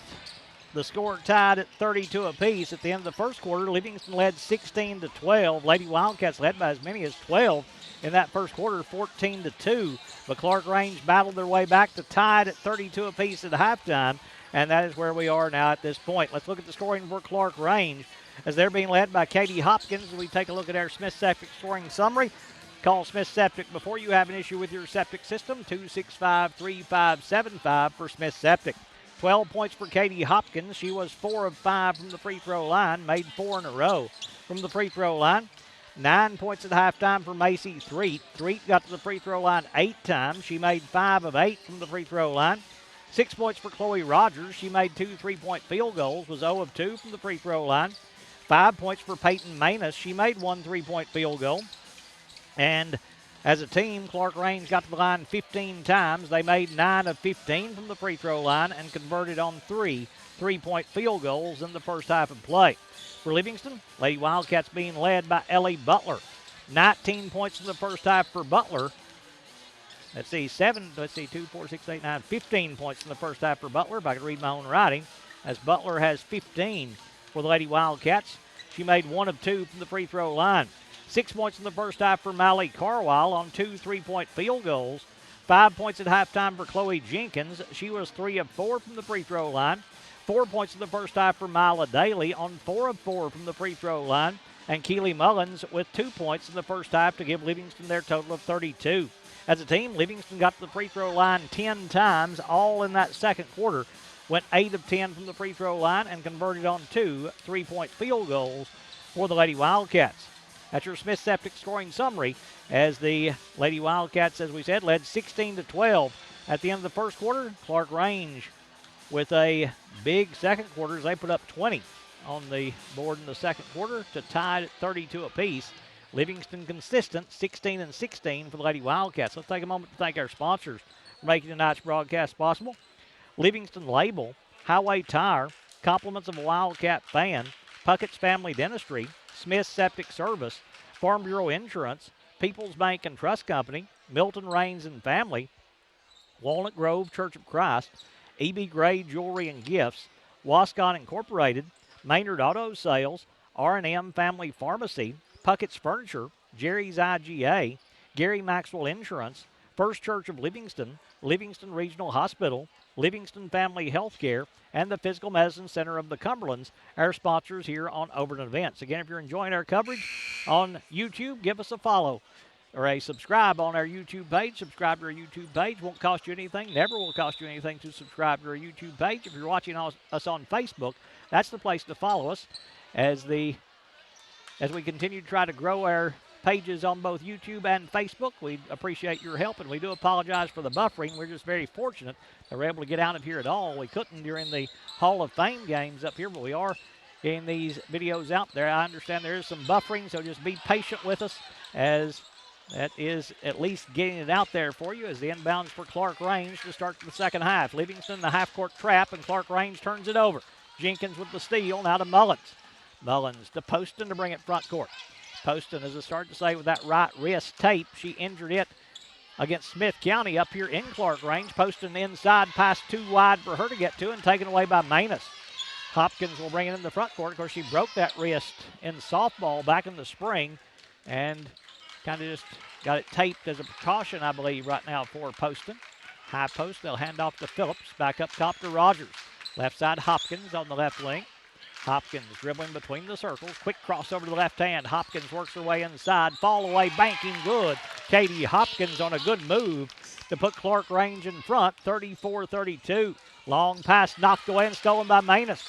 the score tied at 32 apiece. At the end of the first quarter, Livingston led 16-12. Lady Wildcats led by as many as 12 in that first quarter, 14-2. But ClarkRange battled their way back to tied at 32 apiece at halftime, and that is where we are now at this point. Let's look at the scoring for ClarkRange as they're being led by Katie Hopkins. As we take a look at our Smith Septic scoring summary. Call Smith Septic before you have an issue with your septic system, 265-3575 for Smith Septic. 12 points for Katie Hopkins. She was 4 of 5 from the free throw line, made 4 in a row from the free throw line. 9 points at halftime for Macy Threet. Threet got to the free throw line 8 times. She made 5 of 8 from the free throw line. 6 points for Chloe Rogers. She made 2 3-point field goals, was 0 of 2 from the free throw line. 5 points for Peyton Manus. She made 1 3-point field goal. And as a team, ClarkRange got to the line 15 times. They made 9 of 15 from the free throw line and converted on 3 3-point field goals in the first half of play. For Livingston, Lady Wildcats being led by Ellie Butler. 19 points in the first half for Butler. 2, 4, 6, 8, 9, 15 points in the first half for Butler. If I could read my own writing, as Butler has 15 for the Lady Wildcats. She made 1 of 2 from the free throw line. 6 points in the first half for Mally Carwile on 2 3-point field goals. 5 points at halftime for Chloe Jenkins. She was 3 of 4 from the free throw line. 4 points in the first half for Mila Daly on 4 of 4 from the free throw line. And Keely Mullins with 2 points in the first half to give Livingston their total of 32. As a team, Livingston got to the free throw line 10 times, all in that second quarter. Went 8 of 10 from the free throw line and converted on 2 3-point field goals for the Lady Wildcats. That's your Smith Septic scoring summary as the Lady Wildcats, as we said, led 16-12 at the end of the first quarter. ClarkRange with a big second quarter as they put up 20 on the board in the second quarter to tie at 32 apiece. Livingston consistent, 16-16 for the Lady Wildcats. Let's take a moment to thank our sponsors for making tonight's broadcast possible. Livingston Label, Highway Tire, Compliments of a Wildcat Fan, Puckett's Family Dentistry, Smith Septic Service, Farm Bureau Insurance, People's Bank and Trust Company, Milton Rains and Family, Walnut Grove Church of Christ, E.B. Gray Jewelry and Gifts, Wascon Incorporated, Maynard Auto Sales, R&M Family Pharmacy, Puckett's Furniture, Jerry's IGA, Gary Maxwell Insurance, First Church of Livingston, Livingston Regional Hospital, Livingston Family Healthcare, and the Physical Medicine Center of the Cumberlands, our sponsors here on Overton Events. Again, if you're enjoying our coverage on YouTube, give us a follow or a subscribe on our YouTube page. Subscribe to our YouTube page. Won't cost you anything. Never will cost you anything to subscribe to our YouTube page. If you're watching us on Facebook, that's the place to follow us as we continue to try to grow our pages on both YouTube and Facebook. We appreciate your help, and we do apologize for the buffering. We're just very fortunate that we're able to get out of here at all. We couldn't during the Hall of Fame games up here, but we are getting these videos out there. I understand there is some buffering, so just be patient with us as that is at least getting it out there for you as the inbounds for ClarkRange to start the second half. Livingston, the half-court trap, and ClarkRange turns it over. Jenkins with the steal, now to Mullins. Mullins to Poston to bring it front court. Poston, as I started to say, with that right wrist tape, she injured it against Smith County up here in ClarkRange. Poston inside, pass too wide for her to get to and taken away by Manus. Hopkins will bring it in the front court. Of course, she broke that wrist in softball back in the spring and kind of just got it taped as a precaution, I believe, right now for Poston. High post, they'll hand off to Phillips. Back up top to Rogers. Left side, Hopkins on the left wing. Hopkins dribbling between the circles. Quick crossover to the left hand. Hopkins works her way inside. Fall away, banking good. Katie Hopkins on a good move to put ClarkRange in front, 34-32. Long pass knocked away and stolen by Manus.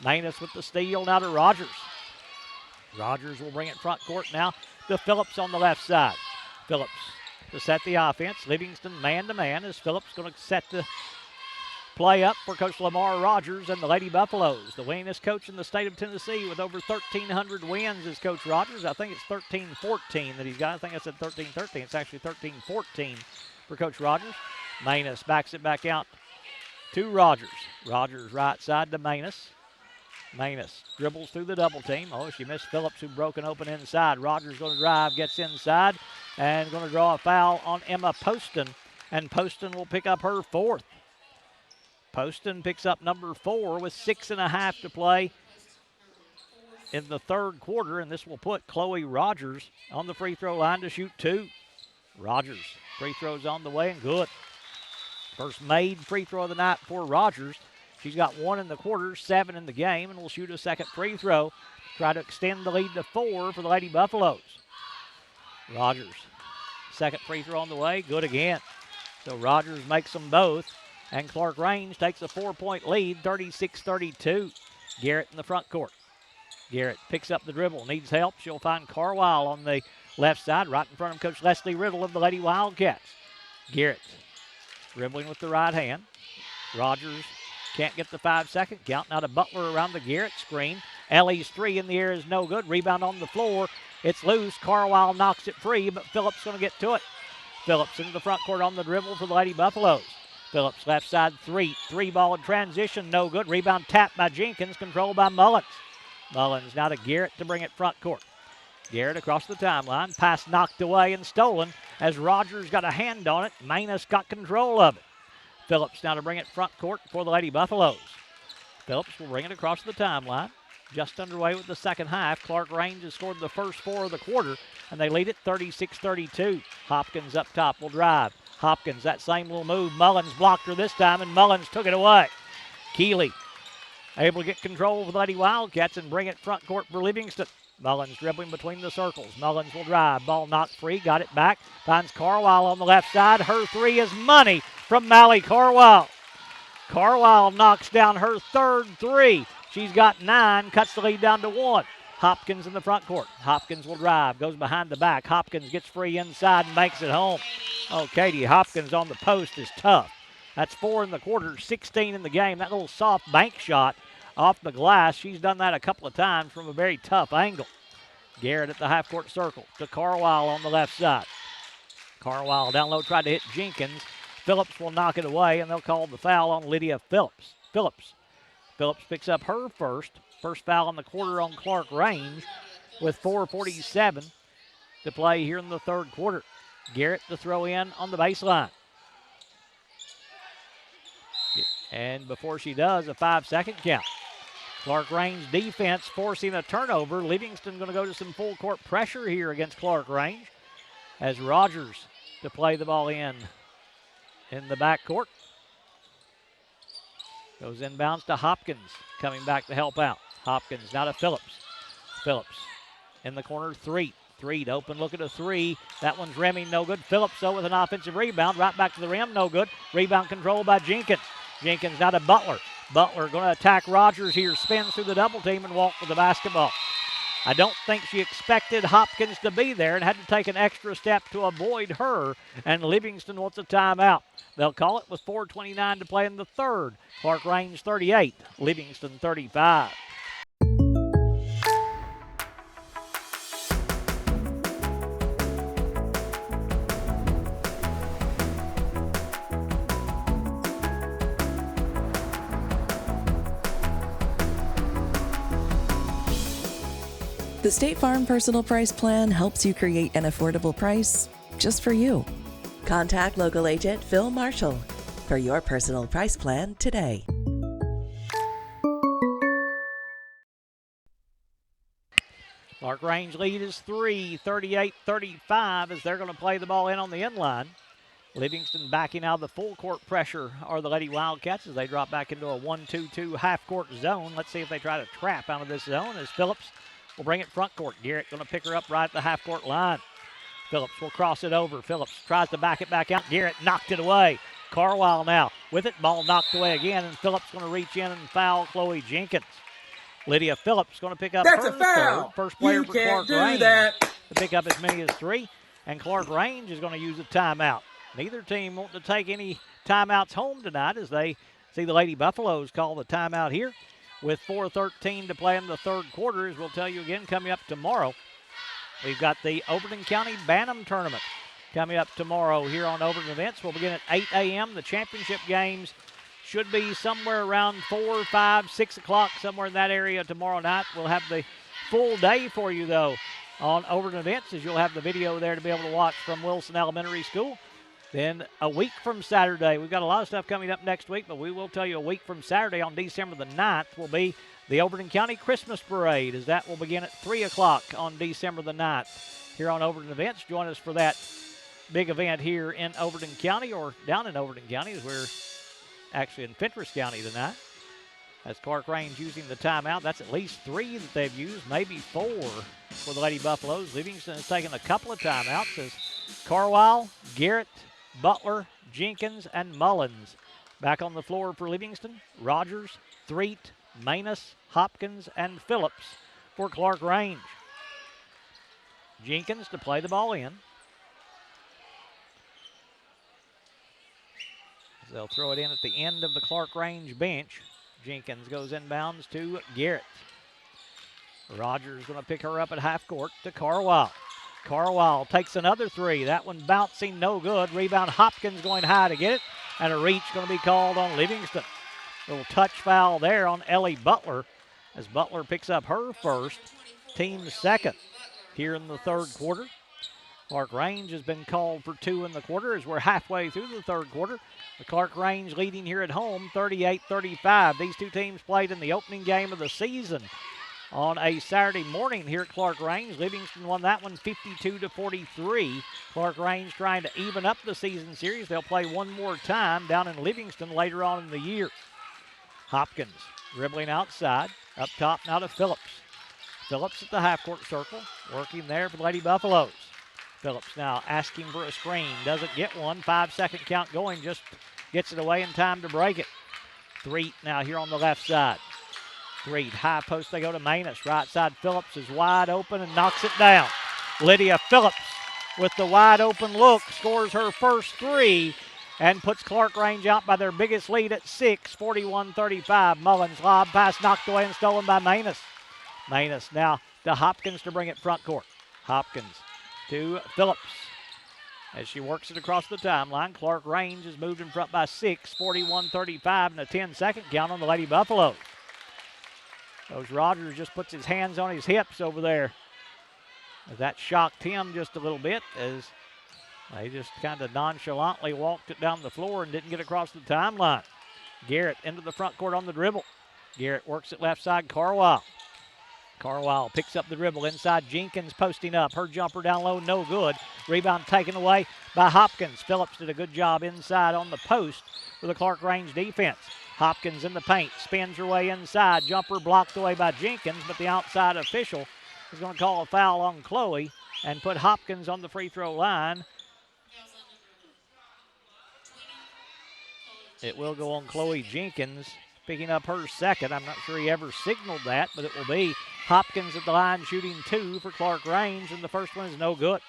Manus with the steal now to Rogers. Rogers will bring it front court now to Phillips on the left side. Phillips to set the offense. Livingston man-to-man as Phillips going to set the play up for Coach Lamar Rogers and the Lady Buffaloes. The winningest coach in the state of Tennessee with over 1,300 wins is Coach Rogers. I think it's 13-14 that he's got. I think I said 13-13. It's actually 13-14 for Coach Rogers. Manus backs it back out to Rogers. Rogers right side to Manus. Manus dribbles through the double team. Oh, she missed Phillips, who broken open inside. Rogers going to drive, gets inside, and going to draw a foul on Emma Poston. And Poston will pick up her fourth. Poston picks up number 4 with 6.5 to play in the third quarter, and this will put Chloe Rogers on the free throw line to shoot 2. Rogers, free throws on the way and good. First made free throw of the night for Rogers. She's got 1 in the quarter, 7 in the game, and will shoot a second free throw. Try to extend the lead to 4 for the Lady Buffaloes. Rogers, second free throw on the way, good again. So Rogers makes them both, and ClarkRange takes a 4-point lead, 36-32. Garrett in the front court. Garrett picks up the dribble, needs help. She'll find Carwile on the left side, right in front of Coach Leslie Riddle of the Lady Wildcats. Garrett dribbling with the right hand. Rogers can't get the 5-second count. Now to Butler around the Garrett screen. Ellie's 3 in the air is no good. Rebound on the floor. It's loose. Carwile knocks it free, but Phillips going to get to it. Phillips into the front court on the dribble for the Lady Buffaloes. Phillips left side 3. 3-ball in transition, no good. Rebound tapped by Jenkins, controlled by Mullins. Mullins now to Garrett to bring it front court. Garrett across the timeline. Pass knocked away and stolen as Rogers got a hand on it. Manus got control of it. Phillips now to bring it front court for the Lady Buffaloes. Phillips will bring it across the timeline. Just underway with the second half. ClarkRange has scored the first 4 of the quarter, and they lead it 36-32. Hopkins up top will drive. Hopkins, that same little move. Mullins blocked her this time, and Mullins took it away. Keeley able to get control of the Lady Wildcats and bring it front court for Livingston. Mullins dribbling between the circles. Mullins will drive. Ball knocked free. Got it back. Finds Carwile on the left side. Her 3 is money from Mally Carwile. Carwile knocks down her third 3. She's got 9. Cuts the lead down to 1. Hopkins in the front court. Hopkins will drive. Goes behind the back. Hopkins gets free inside and makes it home. Oh, Katie Hopkins on the post is tough. That's 4 in the quarter, 16 in the game. That little soft bank shot off the glass. She's done that a couple of times from a very tough angle. Garrett at the half-court circle to Carwile on the left side. Carwile down low, tried to hit Jenkins. Phillips will knock it away, and they'll call the foul on Lydia Phillips. Phillips picks up her first foul in the quarter on ClarkRange with 4:47 to play here in the third quarter. Garrett to throw in on the baseline. And before she does, a 5-second count. ClarkRange defense forcing a turnover. Livingston going to go to some full court pressure here against ClarkRange as Rogers to play the ball in the backcourt. Goes inbounds to Hopkins, coming back to help out. Hopkins now to Phillips. Phillips in the corner, 3. 3 to open look at a 3. That one's rimming, no good. Phillips, though, with an offensive rebound. Right back to the rim, no good. Rebound controlled by Jenkins. Jenkins now to Butler. Butler going to attack Rogers here. Spins through the double team and walk with the basketball. I don't think she expected Hopkins to be there and had to take an extra step to avoid her. And Livingston wants a timeout. They'll call it with 4:29 to play in the third. ClarkRange 38, Livingston 35. The State Farm Personal Price Plan helps you create an affordable price just for you. Contact local agent Phil Marshall for your personal price plan today. ClarkRange lead is 3, 38-35 as they're going to play the ball in on the end line. Livingston backing out of the full court pressure are the Lady Wildcats as they drop back into a 1-2-2 half court zone. Let's see if they try to trap out of this zone as Phillips will bring it front court. Garrett going to pick her up right at the half court line. Phillips will cross it over. Phillips tries to back it back out. Garrett knocked it away. Carwile now with it. Ball knocked away again, and Phillips going to reach in and foul Chloe Jenkins. Lydia Phillips going to pick up That's her a foul. third. First player You for can't do ClarkRange that. to pick up as many as 3. And ClarkRange is going to use a timeout. Neither team wanting to take any timeouts home tonight as they see the Lady Buffaloes call the timeout here with 4:13 to play in the third quarter. As we'll tell you again coming up tomorrow, we've got the Overton County Bantam Tournament coming up tomorrow here on Overton Events. We'll begin at 8 a.m. The championship games should be somewhere around 4, 5, 6 o'clock, somewhere in that area tomorrow night. We'll have the full day for you, though, on Overton Events, as you'll have the video there to be able to watch from Wilson Elementary School. Then a week from Saturday, we've got a lot of stuff coming up next week, but we will tell you a week from Saturday on December the 9th will be the Overton County Christmas Parade, as that will begin at 3 o'clock on December the 9th here on Overton Events. Join us for that big event here in Overton County, or down in Overton County, as we're actually in Fentress County tonight. As ClarkRange using the timeout. That's at least 3 that they've used, maybe 4 for the Lady Buffaloes. Livingston has taken a couple of timeouts as Carwile, Garrett, Butler, Jenkins, and Mullins. Back on the floor for Livingston, Rogers, Threet, Manus, Hopkins, and Phillips for ClarkRange. Jenkins to play the ball in. They'll throw it in at the end of the ClarkRange bench. Jenkins goes inbounds to Garrett. Rogers going to pick her up at half court to Carwile. Carwile takes another 3. That one bouncing, no good. Rebound, Hopkins going high to get it. And a reach going to be called on Livingston. Little touch foul there on Ellie Butler as Butler picks up her first, team second here in the third quarter. ClarkRange has been called for 2 in the quarter as we're halfway through the third quarter. The ClarkRange leading here at home 38-35. These two teams played in the opening game of the season on a Saturday morning here at ClarkRange. Livingston won that one 52-43. ClarkRange trying to even up the season series. They'll play one more time down in Livingston later on in the year. Hopkins dribbling outside. Up top now to Phillips. Phillips at the half-court circle, working there for the Lady Buffaloes. Phillips now asking for a screen. Doesn't get one. 5-second count going. Just gets it away in time to break it. Threet now here on the left side. Threet, high post, they go to Manus. Right side, Phillips is wide open and knocks it down. Lydia Phillips with the wide open look scores her first 3 and puts ClarkRange out by their biggest lead at 6, 41-35. Mullins lob pass knocked away and stolen by Manus. Manus now to Hopkins to bring it front court. Hopkins to Phillips. As she works it across the timeline, ClarkRange has moved in front by 6, 41-35, and a 10-second count on the Lady Buffaloes. Those Rogers just puts his hands on his hips over there. That shocked him just a little bit as they just kind of nonchalantly walked it down the floor and didn't get across the timeline. Garrett into the front court on the dribble. Garrett works it left side, Carwile. Carwile picks up the dribble inside. Jenkins posting up. Her jumper down low, no good. Rebound taken away by Hopkins. Phillips did a good job inside on the post for the ClarkRange defense. Hopkins in the paint, spins her way inside. Jumper blocked away by Jenkins, but the outside official is going to call a foul on Chloe and put Hopkins on the free throw line. It will go on Chloe Jenkins, picking up her second. I'm not sure he ever signaled that, but it will be Hopkins at the line shooting 2 for ClarkRange, and the first one is no good.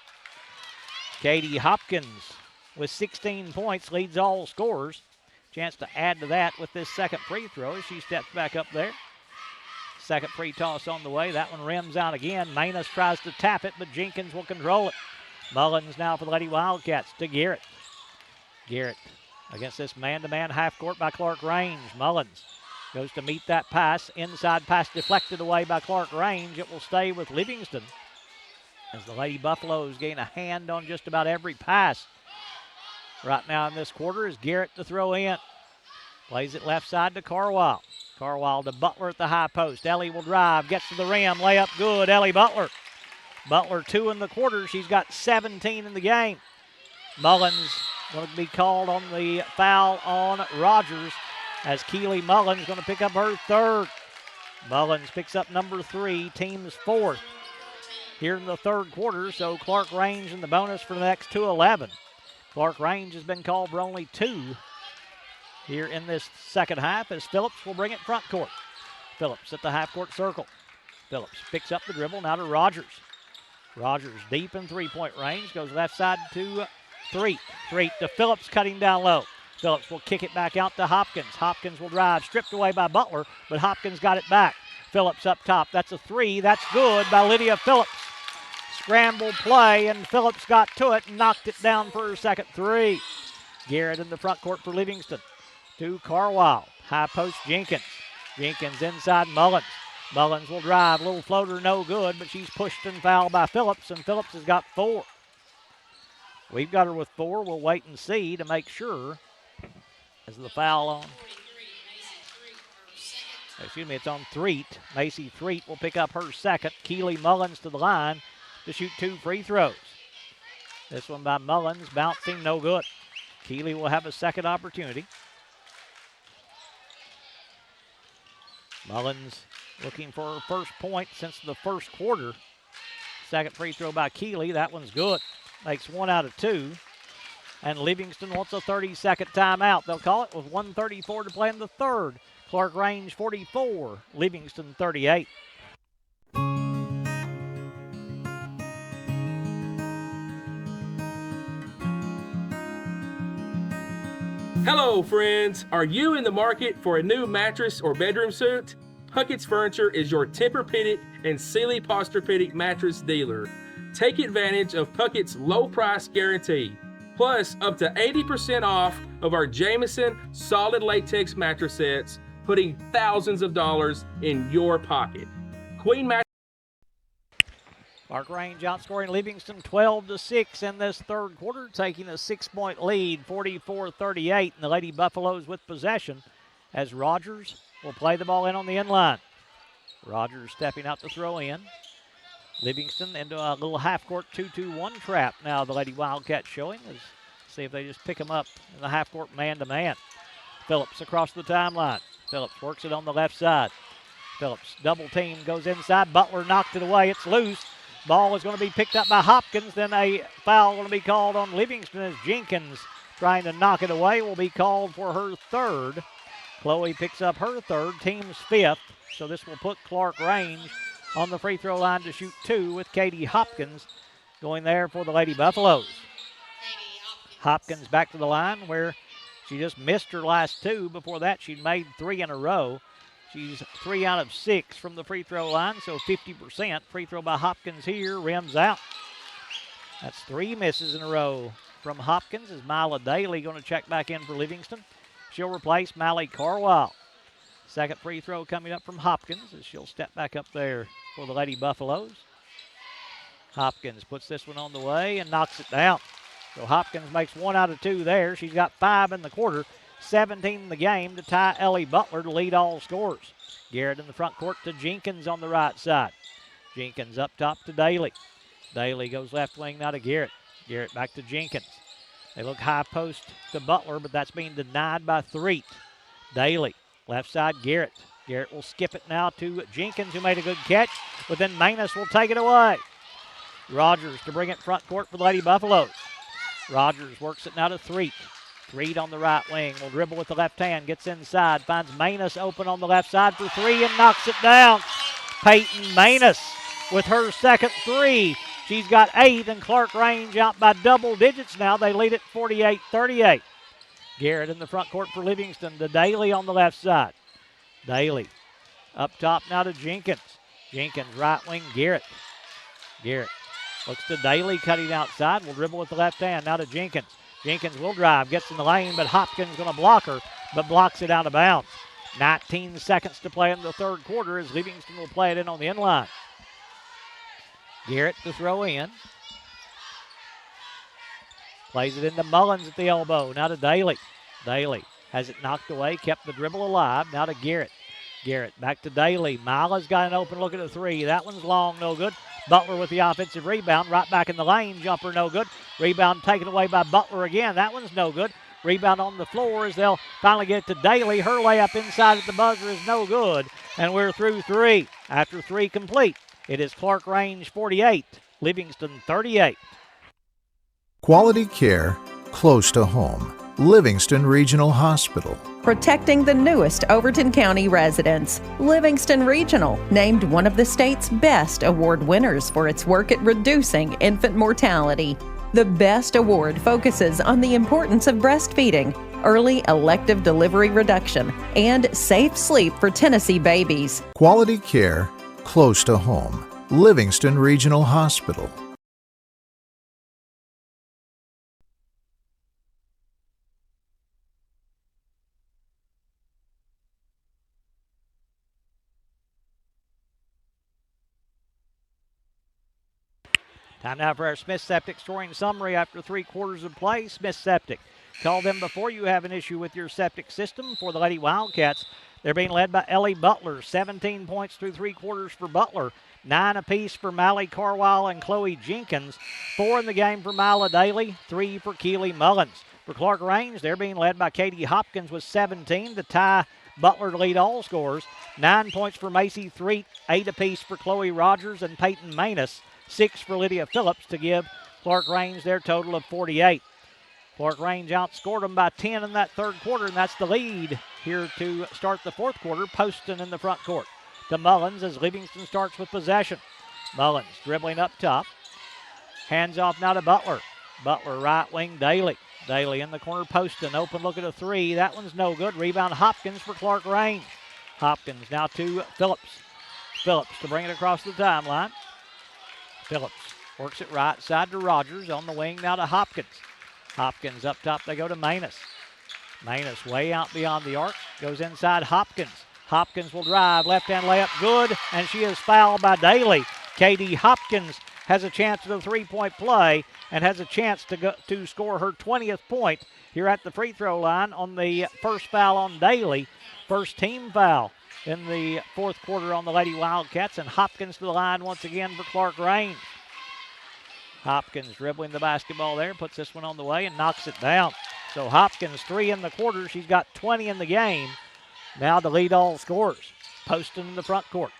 Katie Hopkins with 16 points leads all scorers. Chance to add to that with this second free throw as she steps back up there. Second free toss on the way. That one rims out again. Manus tries to tap it, but Jenkins will control it. Mullins now for the Lady Wildcats to Garrett. Garrett against this man-to-man half court by ClarkRange. Mullins goes to meet that pass. Inside pass deflected away by ClarkRange. It will stay with Livingston as the Lady Buffaloes gain a hand on just about every pass. Right now in this quarter is Garrett to throw in. Plays it left side to Carwile. Carwile to Butler at the high post. Ellie will drive, gets to the rim, layup good. Ellie Butler. Butler 2 in the quarter. She's got 17 in the game. Mullins going to be called on the foul on Rogers as Keely Mullins going to pick up her third. Mullins picks up number 3, team's 4th here in the third quarter, so ClarkRange in the bonus for the next 2-11. ClarkRange has been called for only 2 here in this second half as Phillips will bring it front court. Phillips at the half-court circle. Phillips picks up the dribble now to Rogers. Rogers deep in three-point range, goes left side to Threet. Threet to Phillips cutting down low. Phillips will kick it back out to Hopkins. Hopkins will drive, stripped away by Butler, but Hopkins got it back. Phillips up top. That's a 3. That's good by Lydia Phillips. Scramble play, and Phillips got to it and knocked it down for her second 3. Garrett in the front court for Livingston to Carwile. High post Jenkins. Jenkins inside Mullins. Mullins will drive. Little floater, no good, but she's pushed and fouled by Phillips, and Phillips has got 4. We've got her with 4. We'll wait and see to make sure. Is the foul on? Excuse me, it's on Threet. Macy Threet will pick up her second. Keely Mullins to the line to shoot 2 free throws. This one by Mullins, bouncing, no good. Keely will have a second opportunity. Mullins looking for her first point since the first quarter. Second free throw by Keely. That one's good. Makes 1 out of 2. And Livingston wants a 30-second timeout. They'll call it with 1:34 to play in the third. ClarkRange 44, Livingston 38. Hello, friends. Are you in the market for a new mattress or bedroom suit? Puckett's Furniture is your Tempur-Pedic and Sealy Posturepedic mattress dealer. Take advantage of Puckett's low price guarantee, plus up to 80% off of our Jameson solid latex mattress sets, putting thousands of dollars in your pocket. Queen mattress. ClarkRange outscoring Livingston 12-6 in this third quarter, taking a 6-point lead, 44-38. And the Lady Buffaloes with possession as Rogers will play the ball in on the end line. Rogers stepping out to throw in. Livingston into a little half-court 2-2-1 trap. Now the Lady Wildcats showing. Let's see if they just pick them up in the half-court man-to-man. Phillips across the timeline. Phillips works it on the left side. Phillips double team, goes inside. Butler knocked it away. It's loose. Ball is going to be picked up by Hopkins. Then a foul going to be called on Livingston as Jenkins trying to knock it away will be called for her third. Chloe picks up her third, team's fifth. So this will put ClarkRange on the free throw line to shoot 2 with Katie Hopkins going there for the Lady Buffaloes. Hopkins back to the line where she just missed her last 2. Before that, she'd made 3 in a row. She's 3 out of 6 from the free throw line, so 50%. Free throw by Hopkins here, rims out. That's 3 misses in a row from Hopkins. Is Mila Daly going to check back in for Livingston? She'll replace Mally Carwile. Second free throw coming up from Hopkins as she'll step back up there for the Lady Buffaloes. Hopkins puts this one on the way and knocks it down. So Hopkins makes 1 out of 2 there. She's got 5 in the quarter, 17 in the game to tie Ellie Butler to lead all scorers. Garrett in the front court to Jenkins on the right side. Jenkins up top to Daly. Daly goes left wing now to Garrett. Garrett back to Jenkins. They look high post to Butler, but that's being denied by Threet. Daly, left side Garrett. Garrett will skip it now to Jenkins, who made a good catch, but then Manus will take it away. Rogers to bring it front court for the Lady Buffaloes. Rogers works it now to Threet. Threet on the right wing will dribble with the left hand, gets inside, finds Manus open on the left side for 3 and knocks it down. Peyton Manus with her second 3. She's got 8, and ClarkRange out by double digits now. They lead it 48-38. Garrett in the front court for Livingston to Daly on the left side. Daly up top now to Jenkins. Jenkins right wing Garrett. Garrett looks to Daly cutting outside. Will dribble with the left hand now to Jenkins. Jenkins will drive, gets in the lane, but Hopkins going to block her, but blocks it out of bounds. 19 seconds to play in the third quarter as Livingston will play it in on the end line. Garrett to throw in. Plays it into Mullins at the elbow. Now to Daly. Daly has it knocked away, kept the dribble alive. Now to Garrett. Garrett back to Daly. Mila's got an open look at a 3. That one's long, no good. Butler with the offensive rebound. Right back in the lane. Jumper, no good. Rebound taken away by Butler again. That one's no good. Rebound on the floor as they'll finally get to Daly. Her layup inside at the buzzer is no good. And we're through 3. After 3 complete, it is ClarkRange 48, Livingston 38. Quality care close to home. Livingston Regional Hospital. Protecting the newest Overton County residents. Livingston Regional, named one of the state's best award winners for its work at reducing infant mortality. The BEST Award focuses on the importance of breastfeeding, early elective delivery reduction, and safe sleep for Tennessee babies. Quality care close to home. Livingston Regional Hospital. Time now for our Smith Septic scoring summary after 3 quarters of play. Smith Septic. Call them before you have an issue with your septic system. For the Lady Wildcats, they're being led by Ellie Butler. 17 points through 3 quarters for Butler. 9 apiece for Mally Carwile and Chloe Jenkins. 4 in the game for Mila Daly. 3 for Keely Mullins. For ClarkRange, they're being led by Katie Hopkins with 17 to tie Butler to lead all scores. 9 points for Macy Threet. 8 apiece for Chloe Rogers and Peyton Manus. 6 for Lydia Phillips to give ClarkRange their total of 48. ClarkRange outscored them by 10 in that third quarter, and that's the lead here to start the fourth quarter. Poston in the front court to Mullins as Livingston starts with possession. Mullins dribbling up top. Hands off now to Butler. Butler right wing Daly. Daly in the corner. Poston open look at a 3. That one's no good. Rebound Hopkins for ClarkRange. Hopkins now to Phillips. Phillips to bring it across the timeline. Phillips works it right side to Rogers. On the wing now to Hopkins. Hopkins up top, they go to Manus. Manus way out beyond the arc. Goes inside Hopkins. Hopkins will drive. Left-hand layup good. And she is fouled by Daly. Katie Hopkins has a chance at a 3-point play and has a chance to score her 20th point here at the free throw line on the first foul on Daly. First team foul in the fourth quarter on the Lady Wildcats, and Hopkins to the line once again for ClarkRange. Hopkins dribbling the basketball there, puts this one on the way and knocks it down. So Hopkins 3 in the quarter. She's got 20 in the game. Now to lead all scorers. Poston in the front court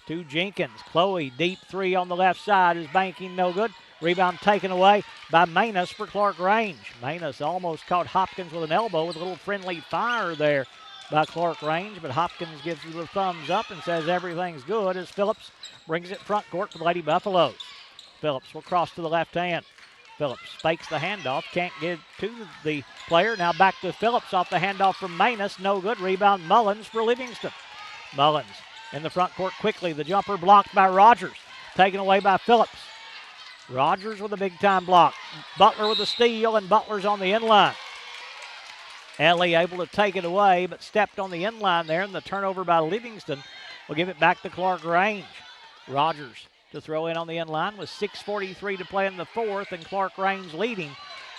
to Jenkins. Chloe deep 3 on the left side is banking no good. Rebound taken away by Manus for ClarkRange. Manus almost caught Hopkins with an elbow with a little friendly fire there by ClarkRange, but Hopkins gives her the thumbs up and says everything's good as Phillips brings it front court for the Lady Buffaloes. Phillips will cross to the left hand. Phillips fakes the handoff, can't get to the player. Now back to Phillips off the handoff from Manus, no good. Rebound Mullins for Livingston. Mullins in the front court quickly. The jumper blocked by Rogers, taken away by Phillips. Rogers with a big-time block. Butler with a steal, and Butler's on the inline. Ellie able to take it away, but stepped on the inline there, and the turnover by Livingston will give it back to ClarkRange. Rogers to throw in on the inline with 6:43 to play in the fourth, and ClarkRange leading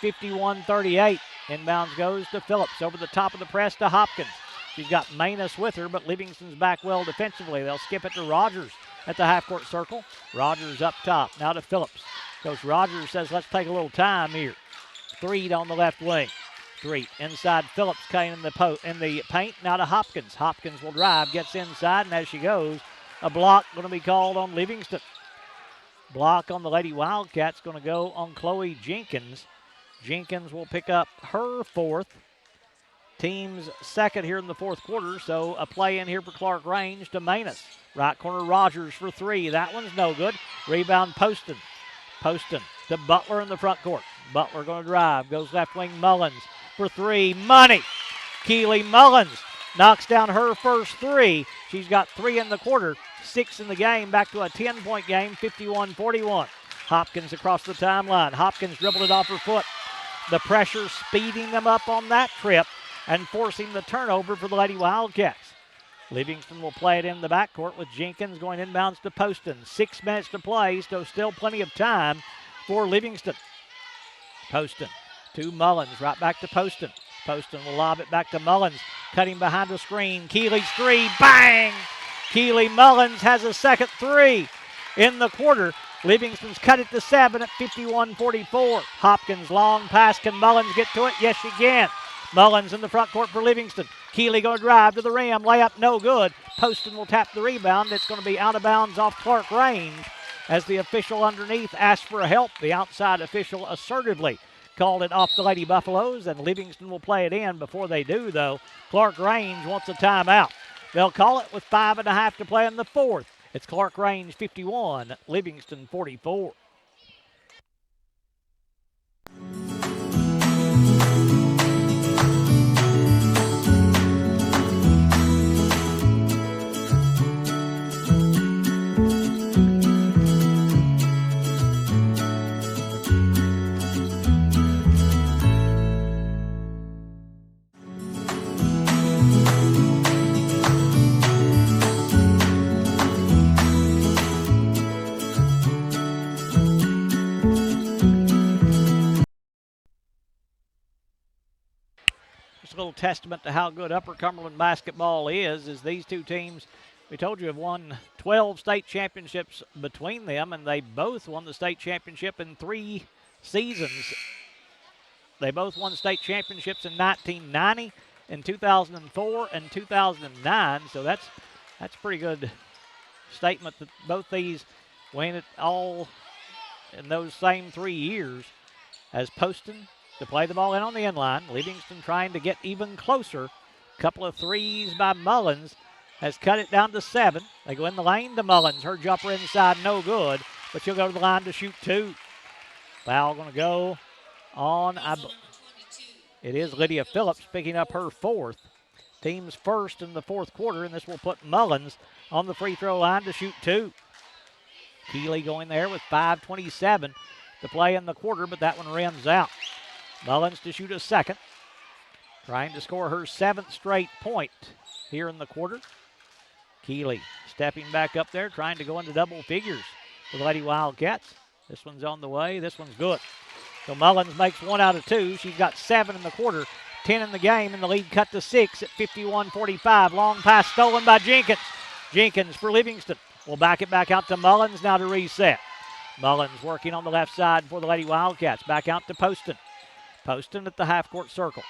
51-38. Inbounds goes to Phillips over the top of the press to Hopkins. She's got Manus with her, but Livingston's back well defensively. They'll skip it to Rogers at the half-court circle. Rogers up top, now to Phillips. Coach Rogers says, let's take a little time here. Threed on the left wing. Three inside Phillips came in the paint. Now to Hopkins. Hopkins will drive, gets inside, and as she goes, a block going to be called on Livingston. Block on the Lady Wildcats going to go on Chloe Jenkins. Jenkins will pick up her fourth. Team's second here in the fourth quarter, so a play in here for ClarkRange to Manus. Right corner Rogers for 3. That one's no good. Rebound Poston. Poston to Butler in the front court. Butler going to drive. Goes left wing Mullins for 3. Money. Keely Mullins knocks down her first 3. She's got 3 in the quarter, 6 in the game. Back to a 10-point game, 51-41. Hopkins across the timeline. Hopkins dribbled it off her foot. The pressure speeding them up on that trip and forcing the turnover for the Lady Wildcats. Livingston will play it in the backcourt with Jenkins going inbounds to Poston. 6 minutes to play, so still plenty of time for Livingston. Poston to Mullins, right back to Poston. Poston will lob it back to Mullins, cutting behind the screen. Keely's 3, bang! Keely Mullins has a second 3 in the quarter. Livingston's cut it to 7 at 51-44. Hopkins long pass. Can Mullins get to it? Yes, she can. Mullins in the front court for Livingston. Keely going to drive to the rim. Layup no good. Poston will tap the rebound. It's going to be out of bounds off ClarkRange as the official underneath asked for help. The outside official assertively called it off the Lady Buffaloes, and Livingston will play it in. Before they do, though, ClarkRange wants a timeout. They'll call it with 5.5 to play in the fourth. It's ClarkRange 51, Livingston 44. real testament to how good Upper Cumberland basketball is these two teams, we told you, have won 12 state championships between them, and they both won the state championship in 3 seasons. They both won state championships in 1990, in 2004, and 2009, so that's a pretty good statement that both these win it all in those same 3 years. As Poston to play the ball in on the end line, Livingston trying to get even closer. Couple of threes by Mullins has cut it down to 7. They go in the lane to Mullins. Her jumper inside, no good, but she'll go to the line to shoot 2. Foul going to go on. It is Lydia Phillips picking up her 4th. Team's first in the 4th quarter, and this will put Mullins on the free throw line to shoot 2. Keeley going there with 5:27 to play in the quarter, but that one rims out. Mullins to shoot a 2nd. Trying to score her 7th straight point here in the quarter. Keeley stepping back up there, trying to go into double figures for the Lady Wildcats. This one's on the way. This one's good. So Mullins makes 1 out of 2. She's got 7 in the quarter, 10 in the game, and the lead cut to 6 at 51-45. Long pass stolen by Jenkins. Jenkins for Livingston. Will back it back out to Mullins now to reset. Mullins working on the left side for the Lady Wildcats. Back out to Poston. Poston at the half-court circle.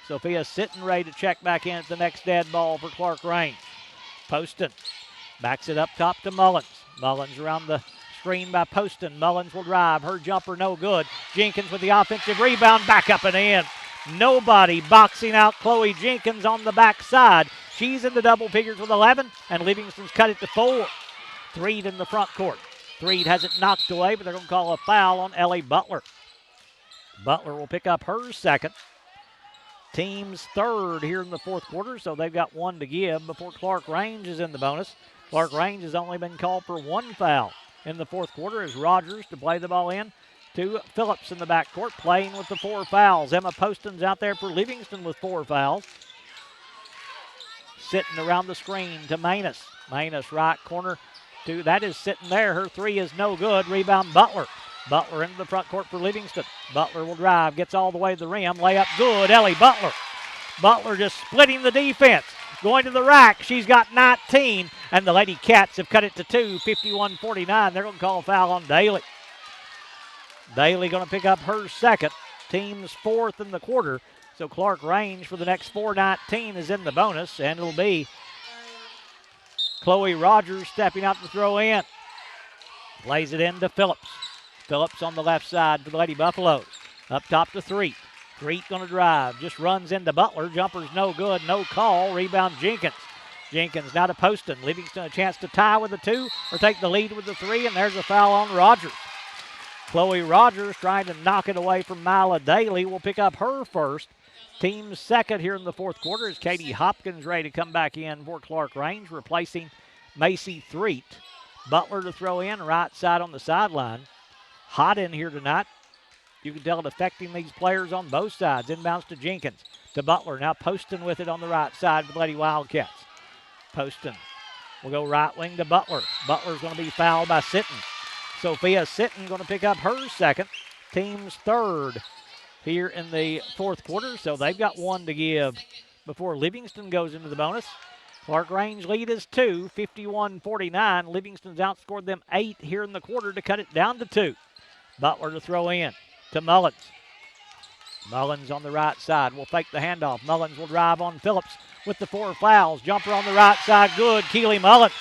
Sophia sitting ready to check back in at the next dead ball for ClarkRange. Poston backs it up top to Mullins. Mullins around the screen by Poston. Mullins will drive. Her jumper no good. Jenkins with the offensive rebound. Back up and in. Nobody boxing out Chloe Jenkins on the backside. She's in the double figures with 11, and Livingston's cut it to 4. Threed in the front court. Threed has it knocked away, but they're going to call a foul on Ellie Butler. Butler will pick up her 2nd. Team's 3rd here in the 4th quarter, so they've got 1 to give before ClarkRange is in the bonus. ClarkRange has only been called for 1 foul in the 4th quarter as Rogers to play the ball in to Phillips in the backcourt, playing with the 4 fouls. Emma Poston's out there for Livingston with 4 fouls. Sitting around the screen to Manus. Manus right corner to, that is sitting there. Her 3 is no good. Rebound Butler. Butler into the front court for Livingston. Butler will drive, gets all the way to the rim. Layup good. Ellie Butler. Butler just splitting the defense. Going to the rack. She's got 19, and the Lady Cats have cut it to 2, 51-49. They're going to call a foul on Daly. Daly going to pick up her 2nd. Team's 4th in the quarter. So ClarkRange for the next 4:19 is in the bonus, and it'll be Chloe Rogers stepping out to throw in. Plays it in to Phillips. Phillips on the left side for the Lady Buffaloes. Up top to Threet. Threet going to drive. Just runs into Butler. Jumper's no good. No call. Rebound Jenkins. Jenkins now to Poston. Livingston a chance to tie with the 2 or take the lead with the 3, and there's a foul on Rogers. Chloe Rogers trying to knock it away from Mila Daly will pick up her 1st. Team's 2nd here in the 4th quarter is Katie Hopkins ready to come back in for ClarkRange, replacing Macy Threet. Butler to throw in, right side on the sideline. Hot in here tonight. You can tell it affecting these players on both sides. Inbounds to Jenkins, to Butler. Now Poston with it on the right side for the Lady Wildcats. Poston will go right wing to Butler. Butler's going to be fouled by Sitton. Sophia Sitton going to pick up her 2nd. Team's 3rd here in the 4th quarter, so they've got 1 to give before Livingston goes into the bonus. ClarkRange lead is 2, 51-49. Livingston's outscored them 8 here in the quarter to cut it down to 2. Butler to throw in to Mullins. Mullins on the right side will fake the handoff. Mullins will drive on Phillips with the 4 fouls. Jumper on the right side, good. Keeley Mullins.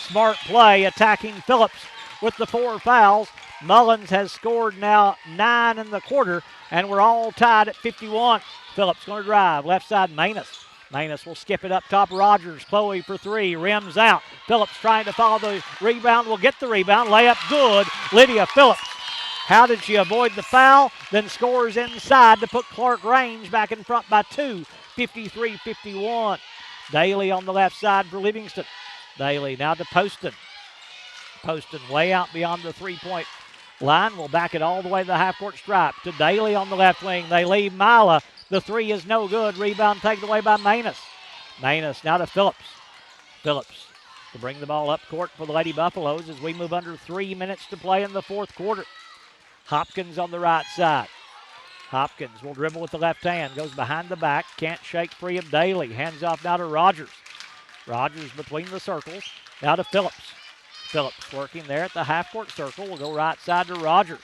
Smart play attacking Phillips with the 4 fouls. Mullins has scored now 9 in the quarter, and we're all tied at 51. Phillips going to drive. Left side, Manus. Manus will skip it up top. Rogers. Chloe for 3. Rims out. Phillips trying to follow the rebound. Will get the rebound. Layup good. Lydia Phillips. How did she avoid the foul? Then scores inside to put ClarkRange back in front by 2. 53-51. Daly on the left side for Livingston. Daly now to Poston. Poston way out beyond the 3-point line. Will back it all the way to the half-court stripe. To Daly on the left wing. They leave Mila. The 3 is no good. Rebound taken away by Manus. Manus now to Phillips. Phillips to bring the ball up court for the Lady Buffaloes as we move under 3 minutes to play in the 4th quarter. Hopkins on the right side. Hopkins will dribble with the left hand, goes behind the back, can't shake free of Daly. Hands off now to Rogers. Rogers between the circles, now to Phillips. Phillips working there at the half-court circle. Will go right side to Rogers.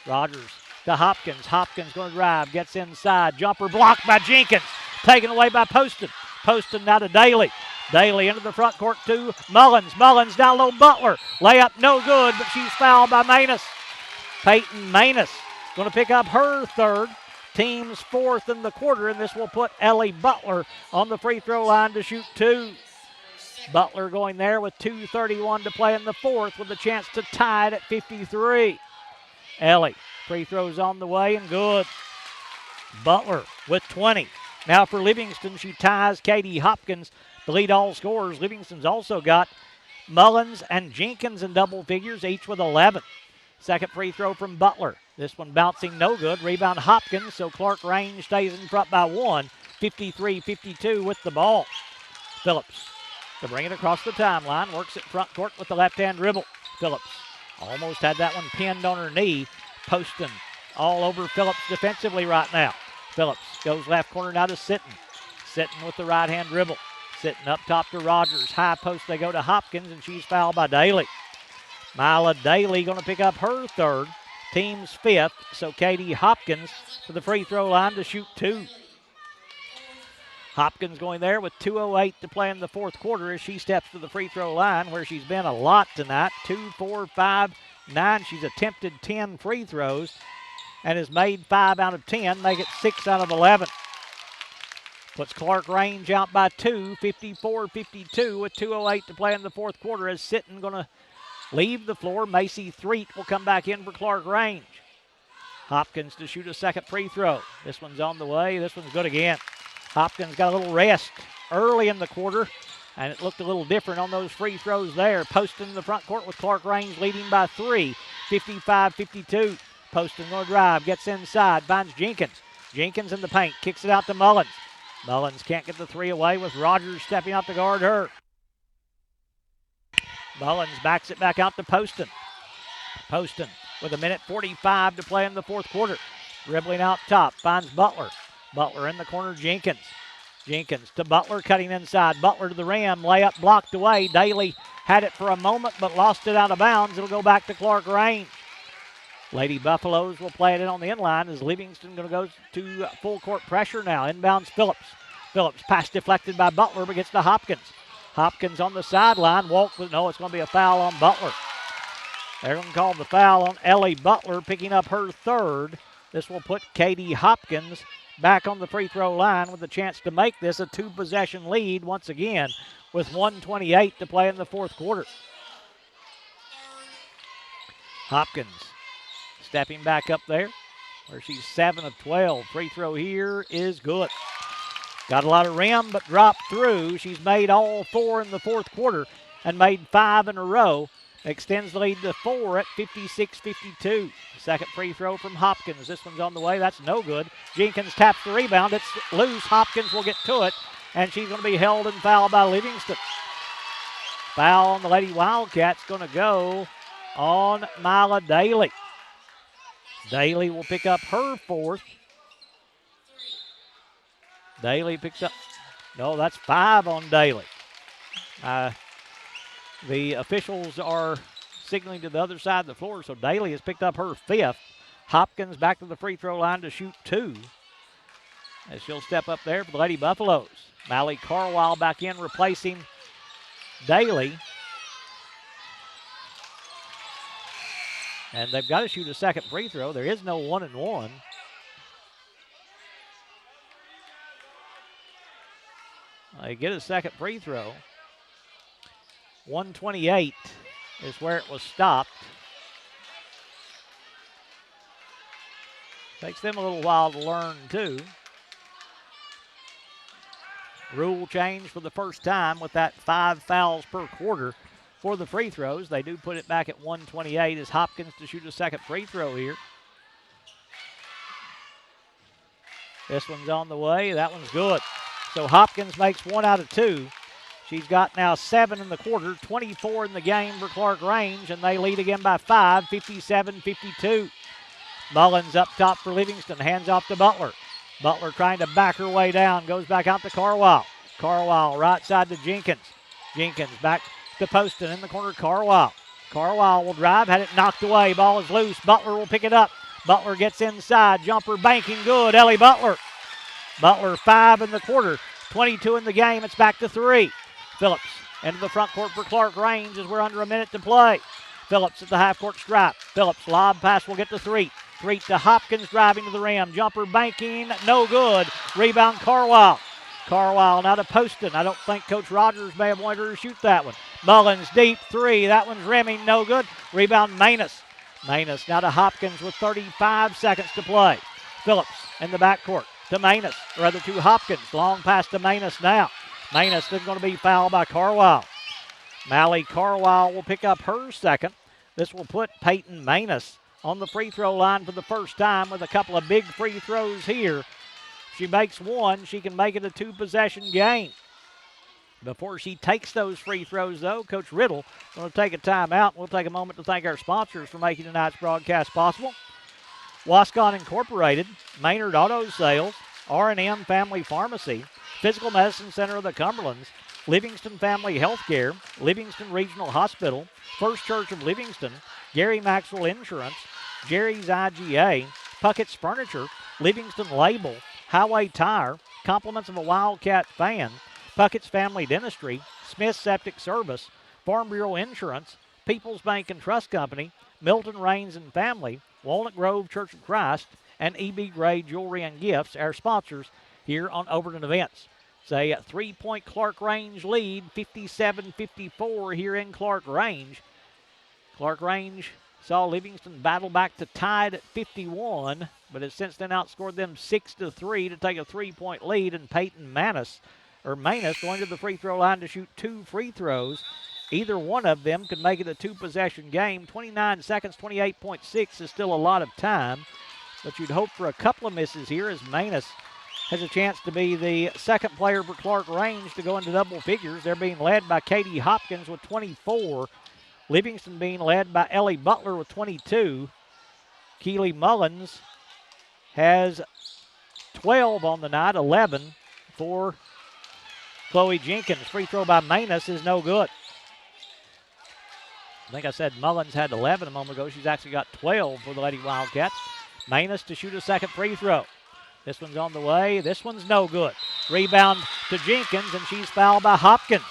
Rogers to Hopkins. Hopkins going to drive, gets inside. Jumper blocked by Jenkins. Taken away by Poston. Poston now to Daly. Daly into the front court to Mullins. Mullins down low, Butler. Layup no good, but she's fouled by Manus. Peyton Manus going to pick up her third. Team's fourth in the quarter, and this will put Ellie Butler on the free throw line to shoot 2. Butler going there with 2:31 to play in the fourth with a chance to tie it at 53. Ellie, free throws on the way and good. Butler with 20. Now for Livingston, she ties Katie Hopkins to lead all scorers. Livingston's also got Mullins and Jenkins in double figures, each with 11. Second free throw from Butler. This one bouncing no good. Rebound Hopkins, so ClarkRange stays in front by 1. 53-52 with the ball. Phillips to bring it across the timeline. Works it front court with the left-hand dribble. Phillips almost had that one pinned on her knee. Poston all over Phillips defensively right now. Phillips goes left corner now to Sitton. Sitton with the right-hand dribble. Sitton up top to Rogers. High post they go to Hopkins, and she's fouled by Daly. Mila Daly going to pick up her third. Team's fifth, so Katie Hopkins to the free throw line to shoot 2. Hopkins going there with 2:08 to play in the fourth quarter as she steps to the free throw line where she's been a lot tonight. 2, 4, 5, 9. She's attempted 10 free throws and has made 5 out of 10, make it 6 out of 11. Puts ClarkRange out by 2, 54-52 with 2:08 to play in the fourth quarter as Sitton going to leave the floor. Macy Threet will come back in for ClarkRange. Hopkins to shoot a second free throw. This one's on the way. This one's good again. Hopkins got a little rest early in the quarter, and it looked a little different on those free throws there. Poston in the front court with ClarkRange leading by 3, 55-52. Poston going to drive, gets inside, finds Jenkins. Jenkins in the paint, kicks it out to Mullins. Mullins can't get the three away with Rogers stepping out to guard her. Mullins backs it back out to Poston. Poston with 1:45 to play in the fourth quarter. Dribbling out top, finds Butler. Butler in the corner, Jenkins. Jenkins to Butler, cutting inside. Butler to the rim, layup blocked away. Daly had it for a moment, but lost it out of bounds. It'll go back to ClarkRange. Lady Buffaloes will play it in on the inline as Livingston going to go to full court pressure now. Inbounds Phillips. Phillips pass deflected by Butler, but gets to Hopkins. Hopkins on the sideline, walk with, no, it's going to be a foul on Butler. They're going to call the foul on Ellie Butler, picking up her third. This will put Katie Hopkins back on the free throw line with a chance to make this a 2-possession lead once again with 1:28 to play in the fourth quarter. Hopkins stepping back up there where she's 7 of 12. Free throw here is good. Got a lot of rim, but dropped through. She's made all 4 in the fourth quarter and made 5 in a row. Extends the lead to 4 at 56-52. Second free throw from Hopkins. This one's on the way. That's no good. Jenkins taps the rebound. It's loose. Hopkins will get to it, and she's going to be held and fouled by Livingston. Foul on the Lady Wildcats going to go on Mila Daly. Daly will pick up her fourth. Daly picks up, no, that's 5 on Daly. The officials are signaling to the other side of the floor, so Daly has picked up her 5th. Hopkins back to the free throw line to shoot 2. As she'll step up there for the Lady Buffaloes. Mally Carwile back in, replacing Daly. And they've got to shoot a second free throw. There is no 1-and-1. They get a second free throw. 1:28 is where it was stopped. Takes them a little while to learn, too. Rule change for the first time with that 5 fouls per quarter for the free throws. They do put it back at 1:28 as Hopkins to shoot a second free throw here. This one's on the way. That one's good. So Hopkins makes 1 out of 2. She's got now 7 in the quarter, 24 in the game for ClarkRange, and they lead again by 5, 57-52. Mullins up top for Livingston, hands off to Butler. Butler trying to back her way down, goes back out to Carwile. Carwile right side to Jenkins. Jenkins back to Poston in the corner, Carwile. Carwile will drive, had it knocked away, ball is loose. Butler will pick it up. Butler gets inside, jumper banking good, Ellie Butler. Butler 5 in the quarter, 22 in the game, it's back to 3. Phillips into the front court for ClarkRange as we're under a minute to play. Phillips at the half-court stripe. Phillips, lob pass will get to Threet. Threet to Hopkins driving to the rim. Jumper banking, no good. Rebound Carwile. Carwile now to Poston. I don't think Coach Rogers may have wanted her to shoot that one. Mullins deep 3. That one's rimming, no good. Rebound Manus. Manus now to Hopkins with 35 seconds to play. Phillips in the backcourt to Manus, or rather to Hopkins. Long pass to Manus now. Manus is going to be fouled by Carwile. Mally Carwile will pick up her second. This will put Peyton Manus on the free throw line for the first time with a couple of big free throws here. If she makes one, she can make it a 2-possession game. Before she takes those free throws, though, Coach Riddle will take a timeout. We'll take a moment to thank our sponsors for making tonight's broadcast possible. Wascon Incorporated, Maynard Auto Sales, R&M Family Pharmacy, Physical Medicine Center of the Cumberlands, Livingston Family Healthcare, Livingston Regional Hospital, First Church of Livingston, Gary Maxwell Insurance, Jerry's IGA, Puckett's Furniture, Livingston Label, Highway Tire, Compliments of a Wildcat Fan, Puckett's Family Dentistry, Smith Septic Service, Farm Bureau Insurance, People's Bank and Trust Company, Milton Rains and Family, Walnut Grove Church of Christ, and E.B. Gray Jewelry and Gifts, our sponsors here on Overton Events. It's a 3-point ClarkRange lead, 57-54 here in ClarkRange. ClarkRange saw Livingston battle back to tied at 51, but has since then outscored them 6-3 to take a 3-point lead, and Peyton Manus going to the free throw line to shoot 2 free throws. Either one of them could make it a 2-possession game. 29 seconds, 28.6 is still a lot of time, but you'd hope for a couple of misses here as Manus has a chance to be the second player for ClarkRange to go into double figures. They're being led by Katie Hopkins with 24. Livingston being led by Ellie Butler with 22. Keely Mullins has 12 on the night, 11 for Chloe Jenkins. Free throw by Manus is no good. I think I said Mullins had 11 a moment ago. She's actually got 12 for the Lady Wildcats. Manus to shoot a second free throw. This one's on the way. This one's no good. Rebound to Jenkins, and she's fouled by Hopkins.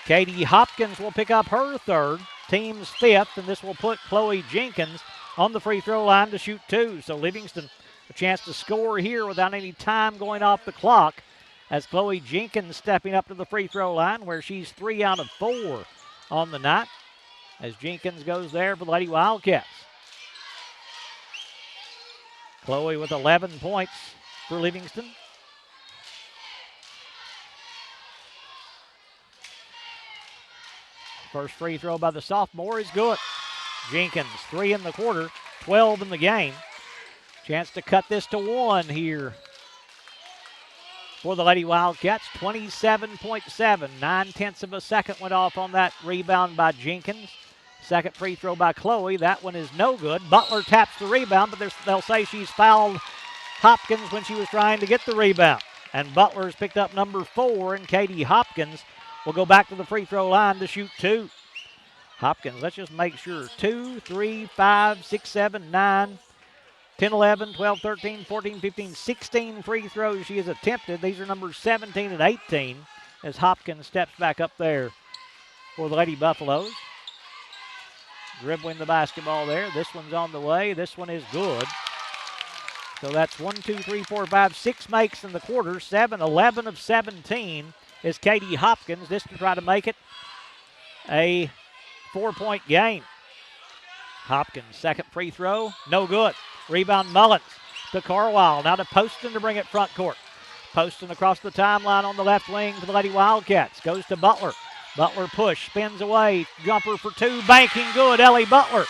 Katie Hopkins will pick up her third, team's fifth, and this will put Chloe Jenkins on the free throw line to shoot 2. So Livingston a chance to score here without any time going off the clock as Chloe Jenkins stepping up to the free throw line where she's 3 out of 4 on the night as Jenkins goes there for the Lady Wildcats. Chloe with 11 points for Livingston. First free throw by the sophomore is good. Jenkins, 3 in the quarter, 12 in the game. Chance to cut this to 1 here for the Lady Wildcats. 27.7, 9/10 of a second went off on that rebound by Jenkins. Second free throw by Chloe. That one is no good. Butler taps the rebound, but they'll say she's fouled Hopkins when she was trying to get the rebound. And Butler's picked up number 4, and Katie Hopkins will go back to the free throw line to shoot 2. Hopkins, let's just make sure. 2, 3, 5, 6, 7, 9, 10, 11, 12, 13, 14, 15, 16 free throws she has attempted. These are numbers 17 and 18 as Hopkins steps back up there for the Lady Buffaloes. Dribbling the basketball there. This one's on the way. This one is good. So that's 1, 2, 3, 4, 5, 6 makes in the quarter. 7, 11 of 17 is Katie Hopkins. This to try to make it a 4-point game. Hopkins, second free throw, no good. Rebound Mullins to Carwile. Now to Poston to bring it front court. Poston across the timeline on the left wing for the Lady Wildcats. Goes to Butler. Butler push, spins away, jumper for 2, banking good, Ellie Butler.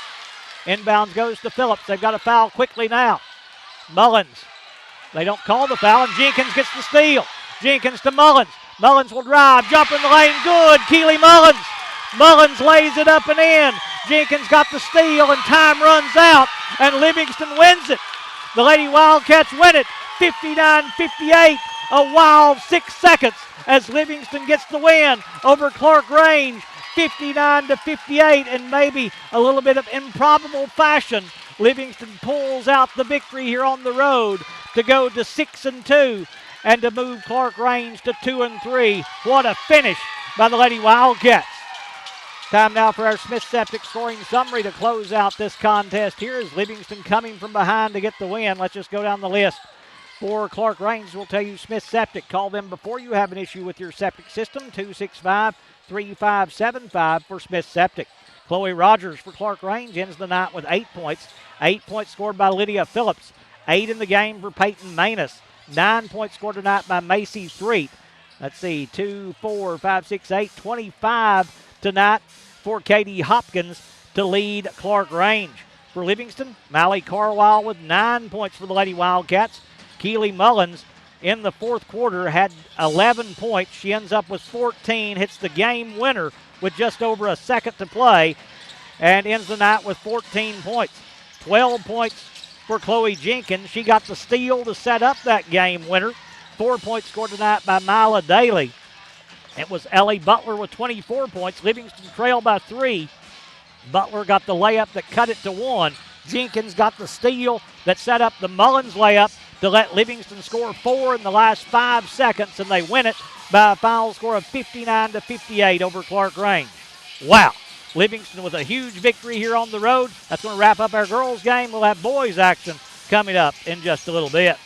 Inbounds goes to Phillips. They've got a foul quickly now. Mullins, they don't call the foul, and Jenkins gets the steal. Jenkins to Mullins. Mullins will drive, jump in the lane, good, Keely Mullins. Mullins lays it up and in. Jenkins got the steal, and time runs out. and Livingston wins it. The Lady Wildcats win it 59-58, a wild 6 seconds as Livingston gets the win over ClarkRange 59-58, and maybe a little bit of improbable fashion. Livingston pulls out the victory here on the road to go to 6-2 and to move ClarkRange to 2-3. What a finish by the Lady Wildcats. Time now for our Smith Septic scoring summary to close out this contest. Here is Livingston coming from behind to get the win. Let's just go down the list. For ClarkRange, we'll tell you Smith Septic. Call them before you have an issue with your septic system, 265-3575 for Smith Septic. Chloe Rogers for ClarkRange ends the night with 8 points. 8 points scored by Lydia Phillips. 8 in the game for Peyton Manus. 9 points scored tonight by Macy Threet. Let's see, 2, 4, 5, 6, 8, 25 tonight for Katie Hopkins to lead ClarkRange. For Livingston, Mally Carlisle with 9 points for the Lady Wildcats. Keely Mullins in the fourth quarter had 11 points. She ends up with 14, hits the game winner with just over a second to play, and ends the night with 14 points. 12 points for Chloe Jenkins. She got the steal to set up that game winner. 4 points scored tonight by Mila Daly. It was Ellie Butler with 24 points. Livingston trailed by 3. Butler got the layup that cut it to 1. Jenkins got the steal that set up the Mullins layup to let Livingston score 4 in the last 5 seconds, and they win it by a final score of 59-58 over ClarkRange. Wow. Livingston with a huge victory here on the road. That's going to wrap up our girls game. We'll have boys action coming up in just a little bit.